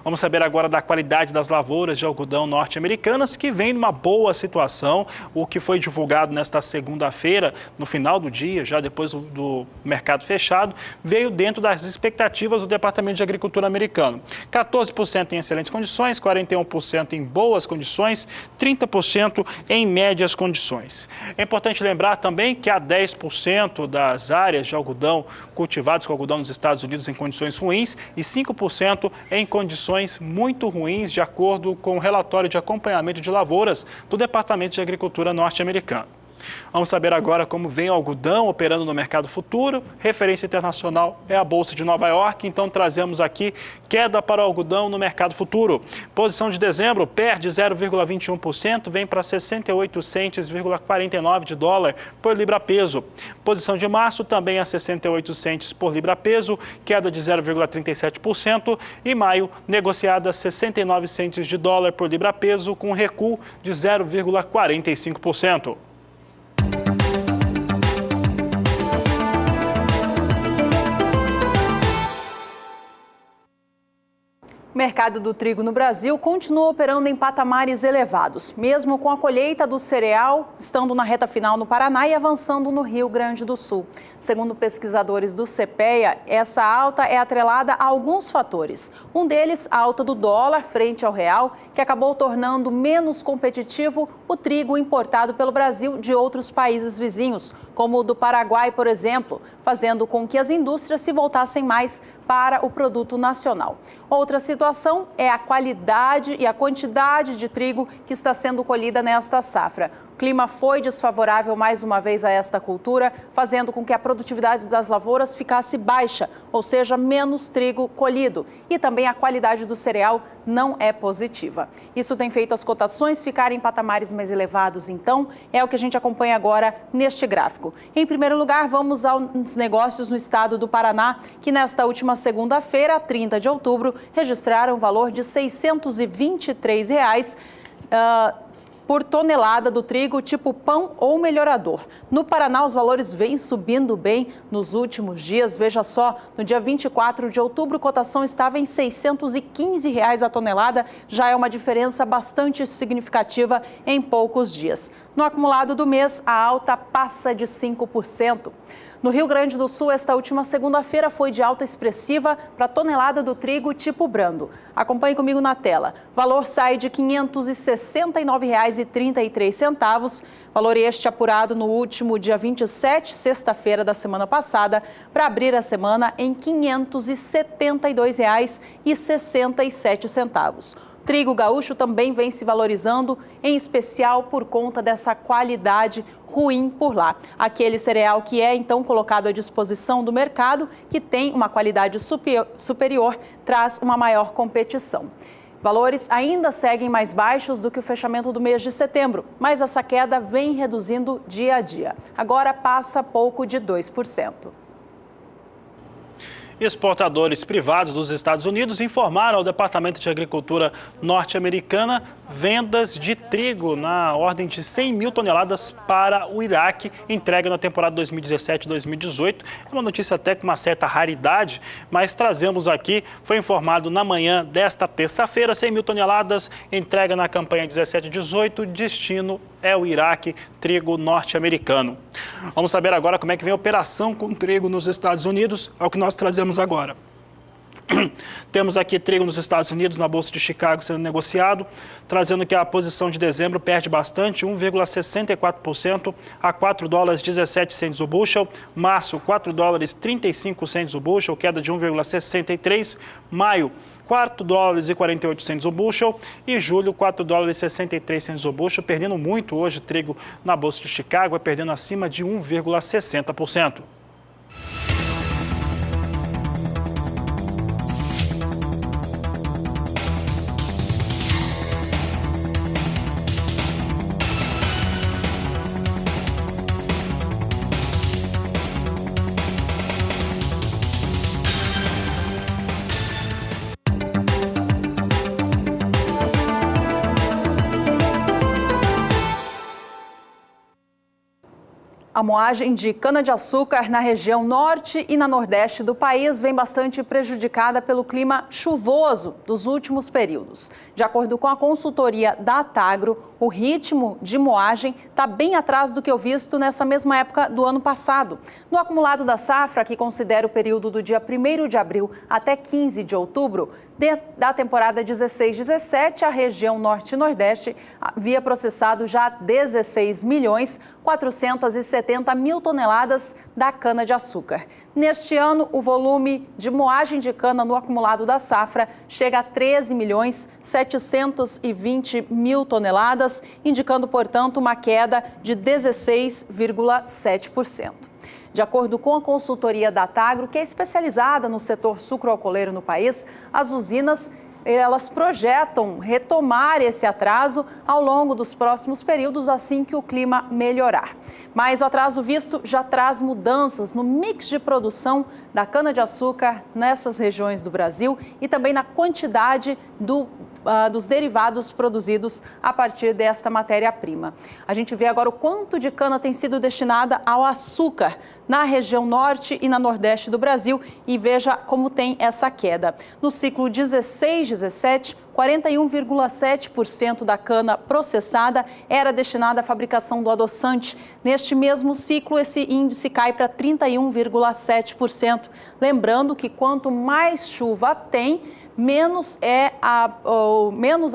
Vamos saber agora da qualidade das lavouras de algodão norte-americanas, que vem numa boa situação. O que foi divulgado nesta segunda-feira, no final do dia, já depois do mercado fechado, veio dentro das expectativas do Departamento de Agricultura americano. 14% em excelentes condições, 41% em boas condições, 30% em médias condições. É importante lembrar também que há 10% das áreas de algodão cultivadas com algodão nos Estados Unidos em condições ruins e 5% em condições muito ruins, de acordo com o relatório de acompanhamento de lavouras do Departamento de Agricultura norte-americano. Vamos saber agora como vem o algodão operando no mercado futuro. Referência internacional é a Bolsa de Nova York, então trazemos aqui queda para o algodão no mercado futuro. Posição de dezembro perde 0,21%, vem para 68,49 de dólar por libra-peso. Posição de março também a 68 centes por libra-peso, queda de 0,37%. E maio, negociada a 69 centes de dólar por libra-peso, com recuo de 0,45%. O mercado do trigo no Brasil continua operando em patamares elevados, mesmo com a colheita do cereal estando na reta final no Paraná e avançando no Rio Grande do Sul. Segundo pesquisadores do CPEA, essa alta é atrelada a alguns fatores. Um deles, a alta do dólar frente ao real, que acabou tornando menos competitivo o trigo importado pelo Brasil de outros países vizinhos, como o do Paraguai, por exemplo, fazendo com que as indústrias se voltassem mais para o produto nacional. Outra situação é a qualidade e a quantidade de trigo que está sendo colhida nesta safra. O clima foi desfavorável mais uma vez a esta cultura, fazendo com que a produtividade das lavouras ficasse baixa, ou seja, menos trigo colhido. E também a qualidade do cereal não é positiva. Isso tem feito as cotações ficarem em patamares mais elevados, então é o que a gente acompanha agora neste gráfico. Em primeiro lugar, vamos aos negócios no estado do Paraná, que nesta última segunda-feira, 30 de outubro, registraram o valor de R$ 623 por tonelada do trigo tipo pão ou melhorador. No Paraná, os valores vêm subindo bem nos últimos dias. Veja só, no dia 24 de outubro, a cotação estava em R$ 615 a tonelada. Já é uma diferença bastante significativa em poucos dias. No acumulado do mês, a alta passa de 5%. No Rio Grande do Sul, esta última segunda-feira foi de alta expressiva para a tonelada do trigo tipo brando. Acompanhe comigo na tela. O valor sai de R$ 569,33, valor este apurado no último dia 27, sexta-feira da semana passada, para abrir a semana em R$ 572,67. Trigo gaúcho também vem se valorizando, em especial por conta dessa qualidade ruim por lá. Aquele cereal que é então colocado à disposição do mercado, que tem uma qualidade superior, traz uma maior competição. Valores ainda seguem mais baixos do que o fechamento do mês de setembro, mas essa queda vem reduzindo dia a dia. Agora passa pouco de 2%. Exportadores privados dos Estados Unidos informaram ao Departamento de Agricultura norte-americana vendas de trigo na ordem de 100 mil toneladas para o Iraque, entregue na temporada 2017-2018. É uma notícia até com uma certa raridade, mas trazemos aqui, foi informado na manhã desta terça-feira, 100 mil toneladas, entrega na campanha 17-18, destino é o Iraque, trigo norte-americano. Vamos saber agora como é que vem a operação com trigo nos Estados Unidos, é o que nós trazemos agora. Temos aqui trigo nos Estados Unidos, na Bolsa de Chicago, sendo negociado, trazendo que a posição de dezembro perde bastante, 1,64% a 4 dólares 17 centes o bushel. Março, 4 dólares 35 centes o bushel, queda de 1,63%. Maio, 4 dólares e 48 centes o bushel. E julho, 4 dólares e 63 centes o bushel, perdendo muito hoje trigo na Bolsa de Chicago, perdendo acima de 1,60%. A moagem de cana-de-açúcar na região norte e na nordeste do país vem bastante prejudicada pelo clima chuvoso dos últimos períodos. De acordo com a consultoria Datagro, o ritmo de moagem está bem atrás do que eu visto nessa mesma época do ano passado. No acumulado da safra, que considera o período do dia 1º de abril até 15 de outubro, da temporada 16-17, a região norte e nordeste havia processado já 16.470.000 toneladas da cana-de-açúcar. Neste ano, o volume de moagem de cana no acumulado da safra chega a 13.720.000 toneladas, indicando, portanto, uma queda de 16,7%. De acordo com a consultoria Datagro, que é especializada no setor sucroalcooleiro no país, as usinas elas projetam retomar esse atraso ao longo dos próximos períodos, assim que o clima melhorar. Mas o atraso visto já traz mudanças no mix de produção da cana-de-açúcar nessas regiões do Brasil e também na quantidade dos derivados produzidos a partir desta matéria-prima. A gente vê agora o quanto de cana tem sido destinada ao açúcar na região norte e na nordeste do Brasil e veja como tem essa queda. No ciclo 16-17, 41,7% da cana processada era destinada à fabricação do adoçante. Neste mesmo ciclo, esse índice cai para 31,7%. Lembrando que quanto mais chuva tem, menos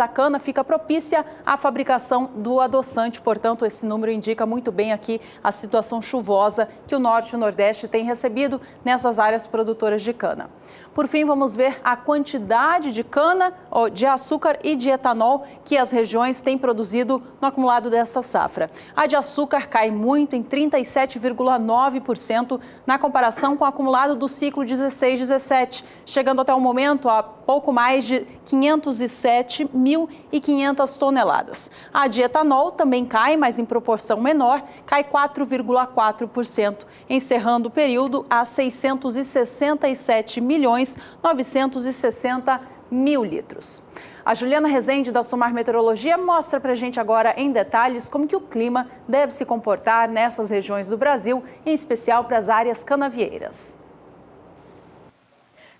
a cana fica propícia à fabricação do adoçante. Portanto, esse número indica muito bem aqui a situação chuvosa que o norte e o nordeste têm recebido nessas áreas produtoras de cana. Por fim, vamos ver a quantidade de cana, de açúcar e de etanol que as regiões têm produzido no acumulado dessa safra. A de açúcar cai muito, em 37,9% na comparação com o acumulado do ciclo 16-17, chegando até o momento a pouco mais de 507.500 toneladas. A de etanol também cai, mas em proporção menor, cai 4,4%, encerrando o período a 667.960.000 litros. A Juliana Rezende, da Somar Meteorologia, mostra para a gente agora em detalhes como que o clima deve se comportar nessas regiões do Brasil, em especial para as áreas canavieiras.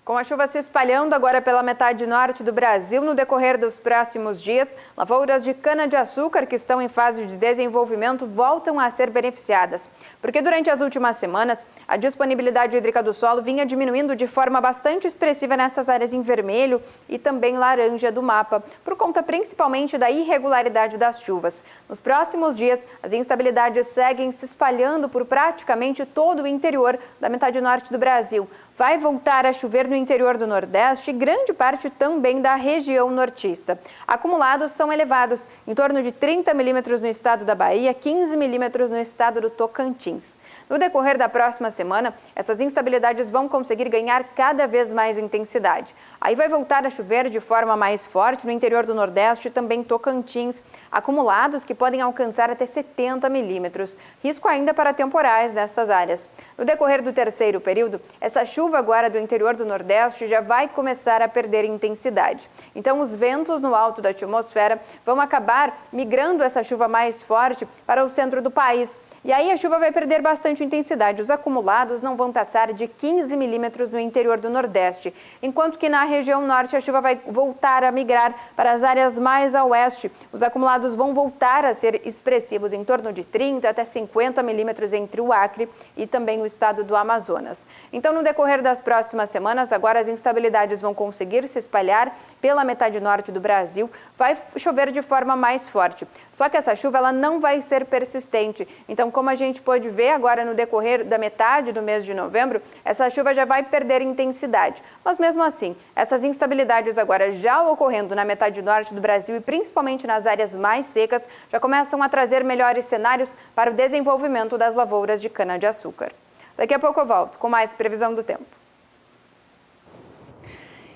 Com a chuva se espalhando agora pela metade norte do Brasil, no decorrer dos próximos dias, lavouras de cana-de-açúcar que estão em fase de desenvolvimento voltam a ser beneficiadas. Porque durante as últimas semanas, a disponibilidade hídrica do solo vinha diminuindo de forma bastante expressiva nessas áreas em vermelho e também laranja do mapa, por conta principalmente da irregularidade das chuvas. Nos próximos dias, as instabilidades seguem se espalhando por praticamente todo o interior da metade norte do Brasil. Vai voltar a chover no interior do Nordeste e grande parte também da região nortista. Acumulados são elevados, em torno de 30 milímetros no estado da Bahia, 15 milímetros no estado do Tocantins. No decorrer da próxima semana, essas instabilidades vão conseguir ganhar cada vez mais intensidade. Aí vai voltar a chover de forma mais forte no interior do Nordeste e também Tocantins, acumulados que podem alcançar até 70 milímetros. Risco ainda para temporais nessas áreas. No decorrer do terceiro período, essa chuva agora do interior do Nordeste já vai começar a perder intensidade. Então, os ventos no alto da atmosfera vão acabar migrando essa chuva mais forte para o centro do país. E aí a chuva vai perder bastante intensidade. Os acumulados não vão passar de 15 milímetros no interior do Nordeste, enquanto que na região norte a chuva vai voltar a migrar para as áreas mais a oeste. Os acumulados vão voltar a ser expressivos, em torno de 30 até 50 milímetros entre o Acre e também o estado do Amazonas. Então, no decorrer das próximas semanas, agora as instabilidades vão conseguir se espalhar pela metade norte do Brasil. Vai chover de forma mais forte. Só que essa chuva ela não vai ser persistente. Então, como a gente pode ver agora no decorrer da metade do mês de novembro, essa chuva já vai perder intensidade. Mas mesmo assim, essas instabilidades agora já ocorrendo na metade norte do Brasil e principalmente nas áreas mais secas, já começam a trazer melhores cenários para o desenvolvimento das lavouras de cana-de-açúcar. Daqui a pouco eu volto com mais previsão do tempo.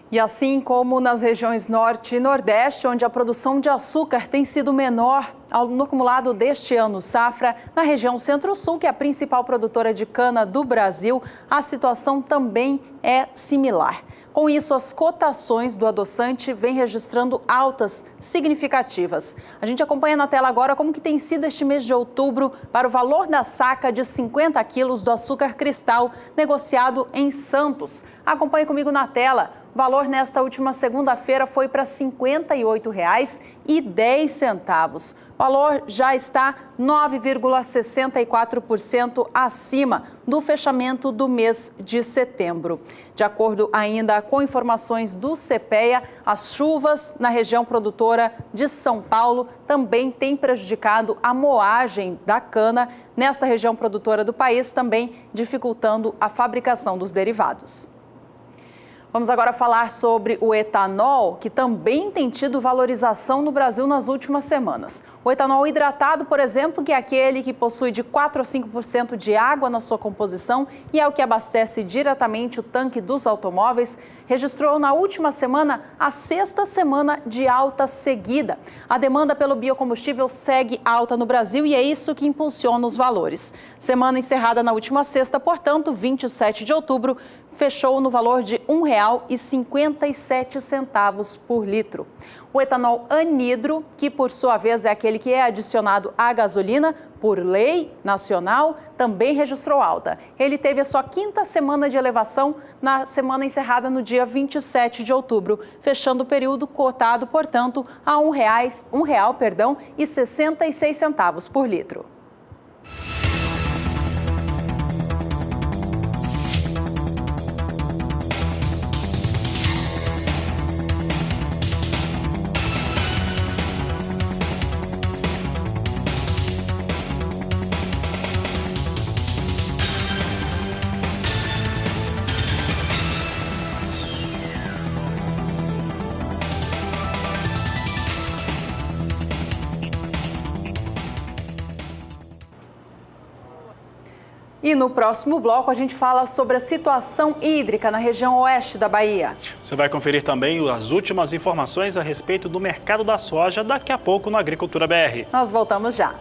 E assim como nas regiões norte e nordeste, onde a produção de açúcar tem sido menor no acumulado deste ano safra, na região centro-sul, que é a principal produtora de cana do Brasil, a situação também é similar. Com isso, as cotações do adoçante vêm registrando altas significativas. A gente acompanha na tela agora como que tem sido este mês de outubro para o valor da saca de 50 quilos do açúcar cristal negociado em Santos. Acompanhe comigo na tela. O valor nesta última segunda-feira foi para R$ 58,10. O valor já está 9,64% acima do fechamento do mês de setembro. De acordo ainda com informações do CPEA, as chuvas na região produtora de São Paulo também têm prejudicado a moagem da cana nesta região produtora do país, também dificultando a fabricação dos derivados. Vamos agora falar sobre o etanol, que também tem tido valorização no Brasil nas últimas semanas. O etanol hidratado, por exemplo, que é aquele que possui de 4 a 5% de água na sua composição e é o que abastece diretamente o tanque dos automóveis, registrou na última semana a 6ª semana de alta seguida. A demanda pelo biocombustível segue alta no Brasil e é isso que impulsiona os valores. Semana encerrada na última sexta, portanto, 27 de outubro, fechou no valor de R$ 1,57 por litro. O etanol anidro, que por sua vez é aquele que é adicionado à gasolina, por lei nacional, também registrou alta. Ele teve a sua 5ª semana de elevação na semana encerrada no dia 27 de outubro, fechando o período cotado, portanto, a R$ 1,66 por litro. E no próximo bloco a gente fala sobre a situação hídrica na região oeste da Bahia. Você vai conferir também as últimas informações a respeito do mercado da soja daqui a pouco no Agricultura BR. Nós voltamos já.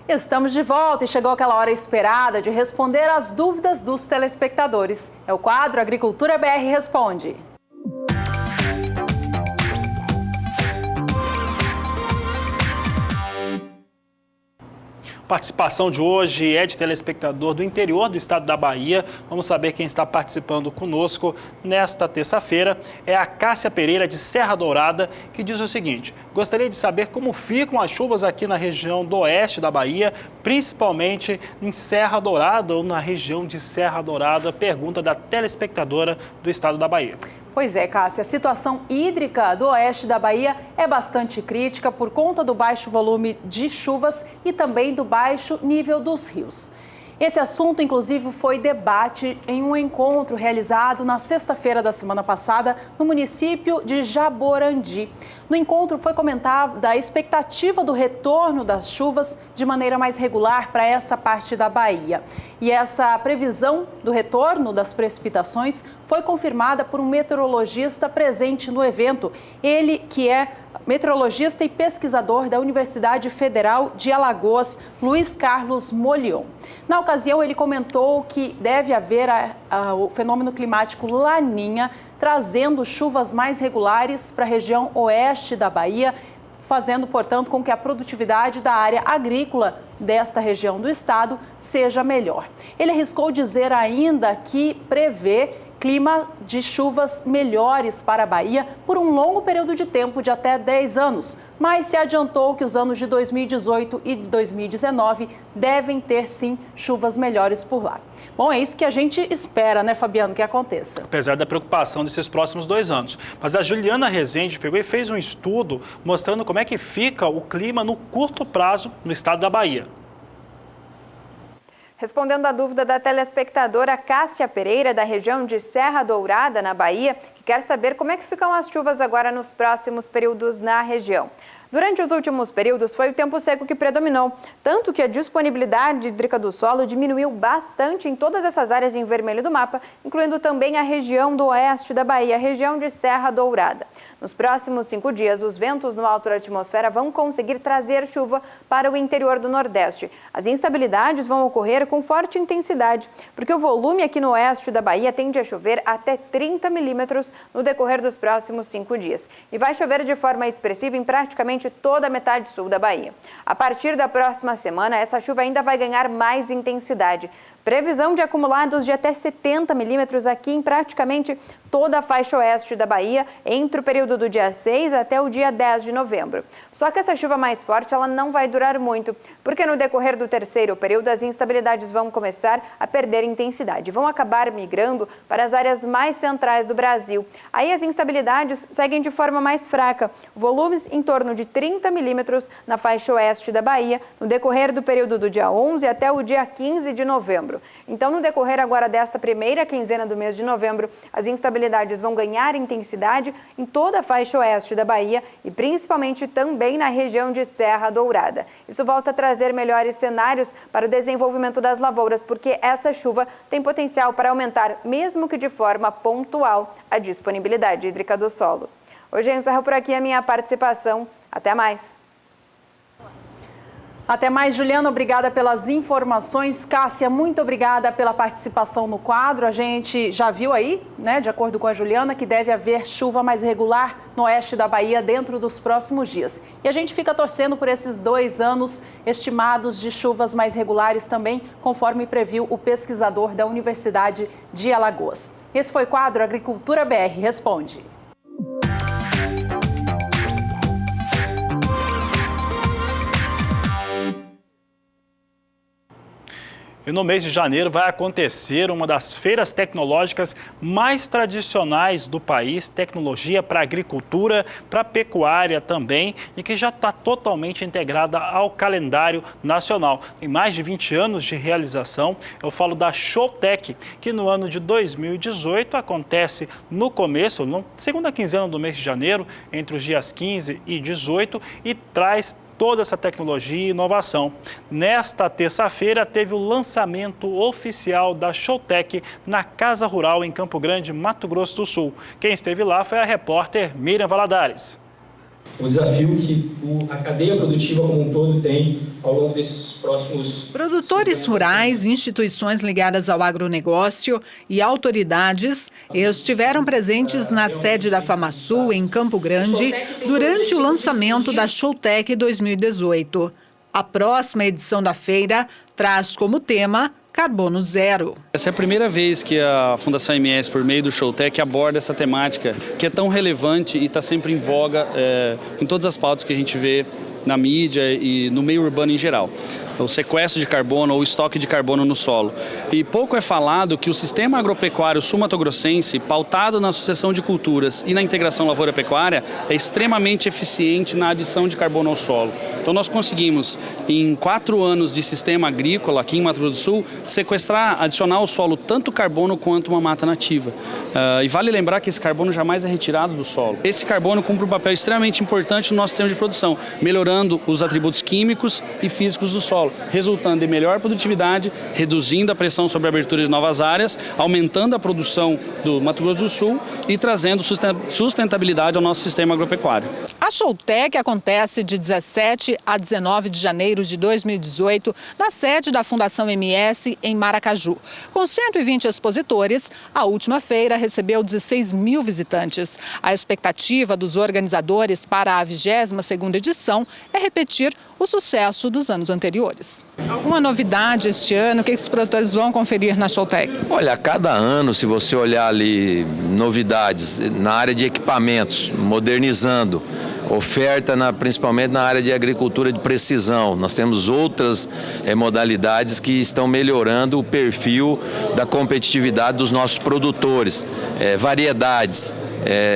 Estamos de volta e chegou aquela hora esperada de responder às dúvidas dos telespectadores. É o quadro Agricultura BR Responde. Participação de hoje é de telespectador do interior do estado da Bahia. Vamos saber quem está participando conosco nesta terça-feira. É a Cássia Pereira, de Serra Dourada, que diz o seguinte: gostaria de saber como ficam as chuvas aqui na região do oeste da Bahia, principalmente em Serra Dourada ou na região de Serra Dourada. Pergunta da telespectadora do estado da Bahia. Pois é, Cássia, a situação hídrica do oeste da Bahia é bastante crítica por conta do baixo volume de chuvas e também do baixo nível dos rios. Esse assunto, inclusive, foi debate em um encontro realizado na sexta-feira da semana passada no município de Jaborandi. No encontro foi comentada a expectativa do retorno das chuvas de maneira mais regular para essa parte da Bahia. E essa previsão do retorno das precipitações foi confirmada por um meteorologista presente no evento. Ele que é meteorologista e pesquisador da Universidade Federal de Alagoas, Luiz Carlos Molion. Na ocasião, ele comentou que deve haver o fenômeno climático Laninha, trazendo chuvas mais regulares para a região oeste da Bahia, fazendo, portanto, com que a produtividade da área agrícola desta região do estado seja melhor. Ele arriscou dizer ainda que prevê clima de chuvas melhores para a Bahia por um longo período de tempo de até 10 anos, mas se adiantou que os anos de 2018 e 2019 devem ter, sim, chuvas melhores por lá. Bom, é isso que a gente espera, né, Fabiano, que aconteça. Apesar da preocupação desses próximos 2 anos. Mas a Juliana Rezende pegou e fez um estudo mostrando como é que fica o clima no curto prazo no estado da Bahia. Respondendo à dúvida da telespectadora Cássia Pereira, da região de Serra Dourada, na Bahia, que quer saber como é que ficam as chuvas agora nos próximos períodos na região. Durante os últimos períodos, foi o tempo seco que predominou, tanto que a disponibilidade hídrica do solo diminuiu bastante em todas essas áreas em vermelho do mapa, incluindo também a região do oeste da Bahia, a região de Serra Dourada. Nos próximos 5 dias, os ventos no alto da atmosfera vão conseguir trazer chuva para o interior do Nordeste. As instabilidades vão ocorrer com forte intensidade, porque o volume aqui no oeste da Bahia tende a chover até 30 milímetros no decorrer dos próximos 5 dias. E vai chover de forma expressiva em praticamente toda a metade sul da Bahia. A partir da próxima semana, essa chuva ainda vai ganhar mais intensidade. Previsão de acumulados de até 70 milímetros aqui em praticamente toda a faixa oeste da Bahia, entre o período do dia 6 até o dia 10 de novembro. Só que essa chuva mais forte ela não vai durar muito, porque no decorrer do terceiro período as instabilidades vão começar a perder intensidade, vão acabar migrando para as áreas mais centrais do Brasil. Aí as instabilidades seguem de forma mais fraca, volumes em torno de 30 milímetros na faixa oeste da Bahia, no decorrer do período do dia 11 até o dia 15 de novembro. Então, no decorrer agora desta primeira quinzena do mês de novembro, as instabilidades vão ganhar intensidade em toda a faixa oeste da Bahia e principalmente também na região de Serra Dourada. Isso volta a trazer melhores cenários para o desenvolvimento das lavouras, porque essa chuva tem potencial para aumentar, mesmo que de forma pontual, a disponibilidade hídrica do solo. Hoje eu encerro por aqui a minha participação. Até mais! Até mais, Juliana. Obrigada pelas informações. Cássia, muito obrigada pela participação no quadro. A gente já viu aí, né, de acordo com a Juliana, que deve haver chuva mais regular no oeste da Bahia dentro dos próximos dias. E a gente fica torcendo por esses 2 anos estimados de chuvas mais regulares também, conforme previu o pesquisador da Universidade de Alagoas. Esse foi o quadro Agricultura BR Responde. E no mês de janeiro vai acontecer uma das feiras tecnológicas mais tradicionais do país, tecnologia para agricultura, para pecuária também, e que já está totalmente integrada ao calendário nacional. Tem mais de 20 anos de realização. Eu falo da Showtech, que no ano de 2018 acontece no começo, na segunda quinzena do mês de janeiro, entre os dias 15 e 18, e traz toda essa tecnologia e inovação. Nesta terça-feira teve o lançamento oficial da Showtech na Casa Rural em Campo Grande, Mato Grosso do Sul. Quem esteve lá foi a repórter Miriam Valadares. O desafio que a cadeia produtiva como um todo tem ao longo desses próximos... Produtores rurais, instituições ligadas ao agronegócio e autoridades estiveram presentes na sede da FamaSul, em Campo Grande, durante o lançamento da Showtech 2018. A próxima edição da feira traz como tema Carbono Zero. Essa é a primeira vez que a Fundação MS, por meio do Showtech, aborda essa temática que é tão relevante e está sempre em voga em todas as pautas que a gente vê na mídia e no meio urbano em geral. O sequestro de carbono ou o estoque de carbono no solo. E pouco é falado que o sistema agropecuário sul-mato-grossense, pautado na sucessão de culturas e na integração lavoura-pecuária, é extremamente eficiente na adição de carbono ao solo. Então nós conseguimos, em 4 anos de sistema agrícola aqui em Mato Grosso do Sul, sequestrar, adicionar ao solo tanto carbono quanto uma mata nativa. E vale lembrar que esse carbono jamais é retirado do solo. Esse carbono cumpre um papel extremamente importante no nosso sistema de produção, melhorando os atributos químicos e físicos do solo, resultando em melhor produtividade, reduzindo a pressão sobre a abertura de novas áreas, aumentando a produção do Mato Grosso do Sul e trazendo sustentabilidade ao nosso sistema agropecuário. A Showtech acontece de 17 a 19 de janeiro de 2018 na sede da Fundação MS em Maracaju. Com 120 expositores, a última feira recebeu 16 mil visitantes. A expectativa dos organizadores para a 22ª edição é repetir o sucesso dos anos anteriores. Alguma novidade este ano? O que os produtores vão conferir na Showtech? Olha, a cada ano, se você olhar ali novidades na área de equipamentos, modernizando, oferta principalmente na área de agricultura de precisão. Nós temos outras modalidades que estão melhorando o perfil da competitividade dos nossos produtores, variedades.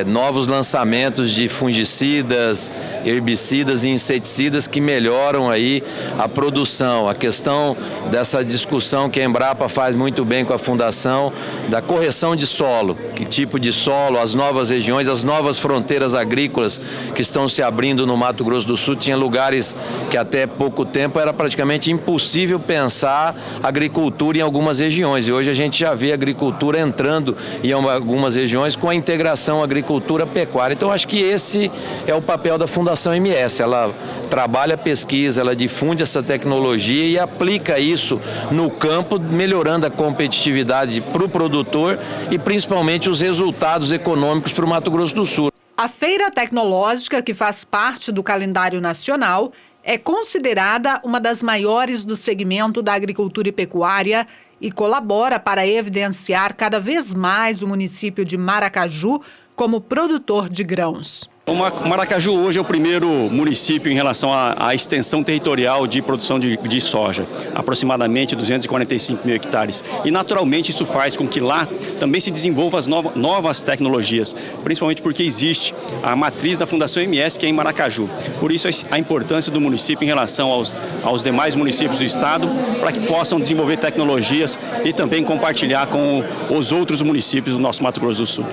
Novos lançamentos de fungicidas, herbicidas e inseticidas que melhoram aí a produção. A questão dessa discussão que a Embrapa faz muito bem com a Fundação, da correção de solo, que tipo de solo, as novas regiões, as novas fronteiras agrícolas que estão se abrindo no Mato Grosso do Sul. Tinha lugares que até pouco tempo era praticamente impossível pensar agricultura em algumas regiões. E hoje a gente já vê a agricultura entrando em algumas regiões com a integração agricultura-pecuária. Então, acho que esse é o papel da Fundação MS. Ela trabalha a pesquisa, ela difunde essa tecnologia e aplica isso no campo, melhorando a competitividade para o produtor e principalmente os resultados econômicos para o Mato Grosso do Sul. A feira tecnológica, que faz parte do calendário nacional, é considerada uma das maiores do segmento da agricultura e pecuária e colabora para evidenciar cada vez mais o município de Maracaju como produtor de grãos. O Maracaju hoje é o primeiro município em relação à extensão territorial de produção de soja, aproximadamente 245 mil hectares. E naturalmente isso faz com que lá também se desenvolvam as novas tecnologias, principalmente porque existe a matriz da Fundação MS, que é em Maracaju. Por isso a importância do município em relação aos demais municípios do estado, para que possam desenvolver tecnologias e também compartilhar com os outros municípios do nosso Mato Grosso do Sul.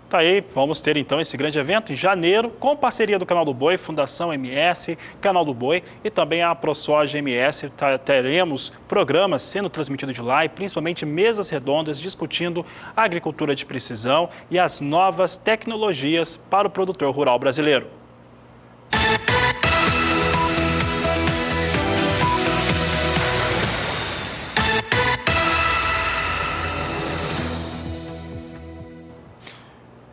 Tá aí, vamos ter então esse grande evento em janeiro, com parceria do Canal do Boi, Fundação MS, Canal do Boi e também a ProSoja MS. Teremos programas sendo transmitidos de lá e principalmente mesas redondas discutindo a agricultura de precisão e as novas tecnologias para o produtor rural brasileiro.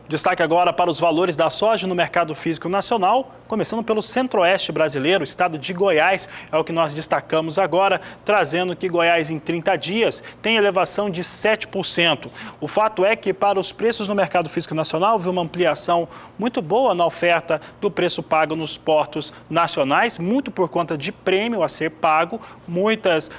Destaque agora para os valores da soja no mercado físico nacional, começando pelo centro-oeste brasileiro, o estado de Goiás, é o que nós destacamos agora, trazendo que Goiás em 30 dias tem elevação de 7%. O fato é que para os preços no mercado físico nacional houve uma ampliação muito boa na oferta do preço pago nos portos nacionais, muito por conta de prêmio a ser pago, muitas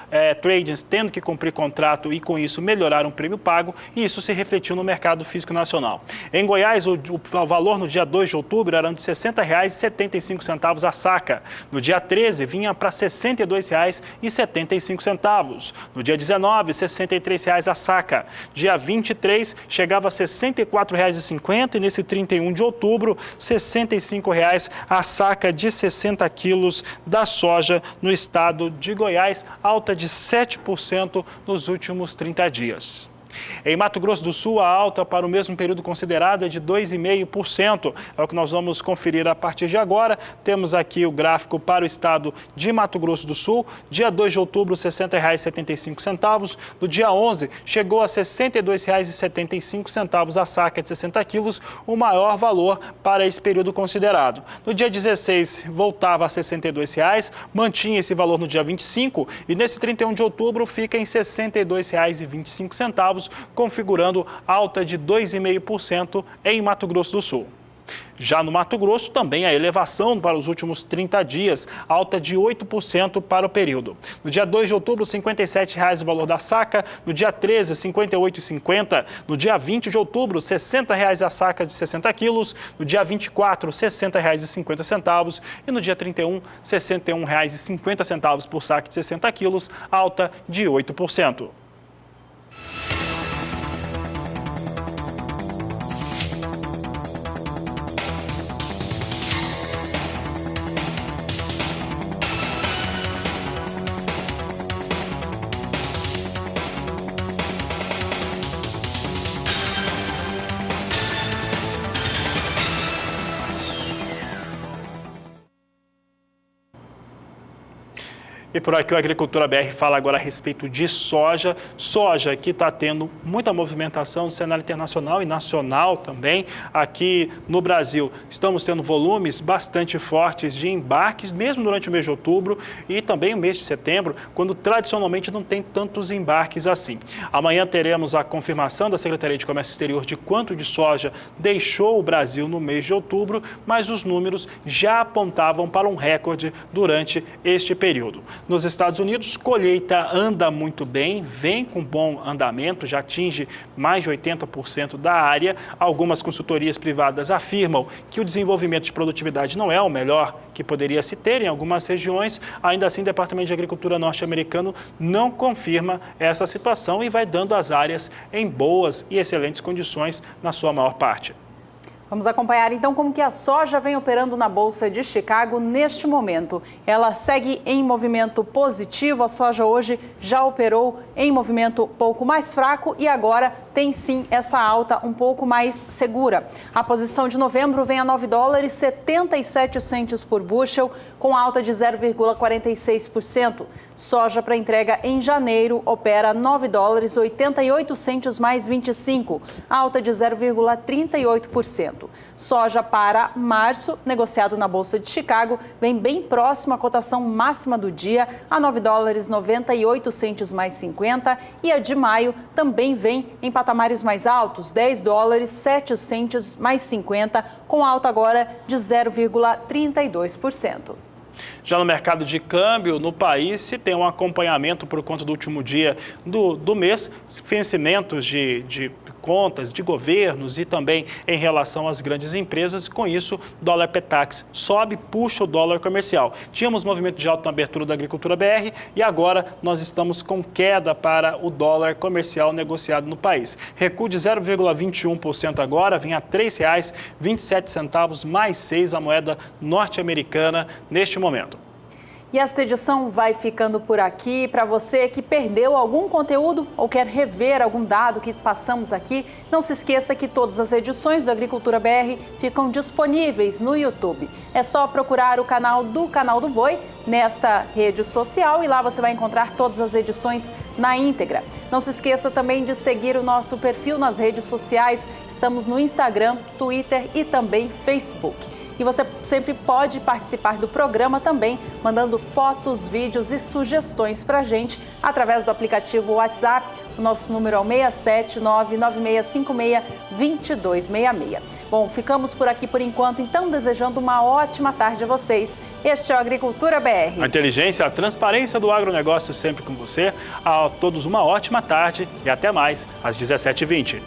tradings tendo que cumprir contrato e com isso melhoraram o prêmio pago e isso se refletiu no mercado físico nacional. Em Goiás, o valor no dia 2 de outubro era de R$ 60,75 a saca. No dia 13, vinha para R$ 62,75. No dia 19, R$ 63,00 a saca. Dia 23, chegava a R$ 64,50 e nesse 31 de outubro, R$ 65,00 a saca de 60 quilos da soja no estado de Goiás, alta de 7% nos últimos 30 dias. Em Mato Grosso do Sul, a alta para o mesmo período considerado é de 2,5%. É o que nós vamos conferir a partir de agora. Temos aqui o gráfico para o estado de Mato Grosso do Sul. Dia 2 de outubro, R$ 60,75. No dia 11, chegou a R$ 62,75 a saca de 60 quilos, o maior valor para esse período considerado. No dia 16, voltava a R$ 62,00, mantinha esse valor no dia 25 e nesse 31 de outubro fica em R$ 62,25. Configurando alta de 2,5% em Mato Grosso do Sul. Já no Mato Grosso, também a elevação para os últimos 30 dias, alta de 8% para o período. No dia 2 de outubro, R$ 57,00 o valor da saca. No dia 13, R$ 58,50. No dia 20 de outubro, R$ 60,00 a saca de 60 quilos. No dia 24, R$ 60,50. E no dia 31, R$ 61,50 por saca de 60 quilos, alta de 8%. E por aqui o Agricultura BR fala agora a respeito de soja. Soja que está tendo muita movimentação no cenário internacional e nacional também. Aqui no Brasil estamos tendo volumes bastante fortes de embarques, mesmo durante o mês de outubro e também o mês de setembro, quando tradicionalmente não tem tantos embarques assim. Amanhã teremos a confirmação da Secretaria de Comércio Exterior de quanto de soja deixou o Brasil no mês de outubro, mas os números já apontavam para um recorde durante este período. Nos Estados Unidos, colheita anda muito bem, vem com bom andamento, já atinge mais de 80% da área. Algumas consultorias privadas afirmam que o desenvolvimento de produtividade não é o melhor que poderia se ter em algumas regiões. Ainda assim, o Departamento de Agricultura norte-americano não confirma essa situação e vai dando as áreas em boas e excelentes condições na sua maior parte. Vamos acompanhar então como que a soja vem operando na Bolsa de Chicago neste momento. Ela segue em movimento positivo, a soja hoje já operou em movimento pouco mais fraco e agora tem sim essa alta um pouco mais segura. A posição de novembro vem a $9,77 por bushel, com alta de 0,46%. Soja para entrega em janeiro opera $9,88 mais 25, alta de 0,38%. Soja para março, negociado na Bolsa de Chicago, vem bem próximo à cotação máxima do dia, a $9,98 mais 50, e a de maio também vem em patamares mais altos, $10,07 mais 50, com alta agora de 0,32%. Já no mercado de câmbio, no país, se tem um acompanhamento por conta do último dia do mês, vencimentos de contas, de governos e também em relação às grandes empresas. Com isso, dólar Petax sobe, puxa o dólar comercial. Tínhamos movimento de alta na abertura da Agricultura BR e agora nós estamos com queda para o dólar comercial negociado no país. Recuo de 0,21% agora, vem a R$ 3,27 mais 6 a moeda norte-americana neste momento. E esta edição vai ficando por aqui. Para você que perdeu algum conteúdo ou quer rever algum dado que passamos aqui, não se esqueça que todas as edições do Agricultura BR ficam disponíveis no YouTube. É só procurar o canal do Boi nesta rede social e lá você vai encontrar todas as edições na íntegra. Não se esqueça também de seguir o nosso perfil nas redes sociais. Estamos no Instagram, Twitter e também Facebook. E você sempre pode participar do programa também, mandando fotos, vídeos e sugestões para a gente através do aplicativo WhatsApp. O nosso número é o 67996562266. Bom, ficamos por aqui por enquanto, então desejando uma ótima tarde a vocês. Este é o Agricultura BR. A inteligência, a transparência do agronegócio sempre com você. A todos uma ótima tarde e até mais às 17h20.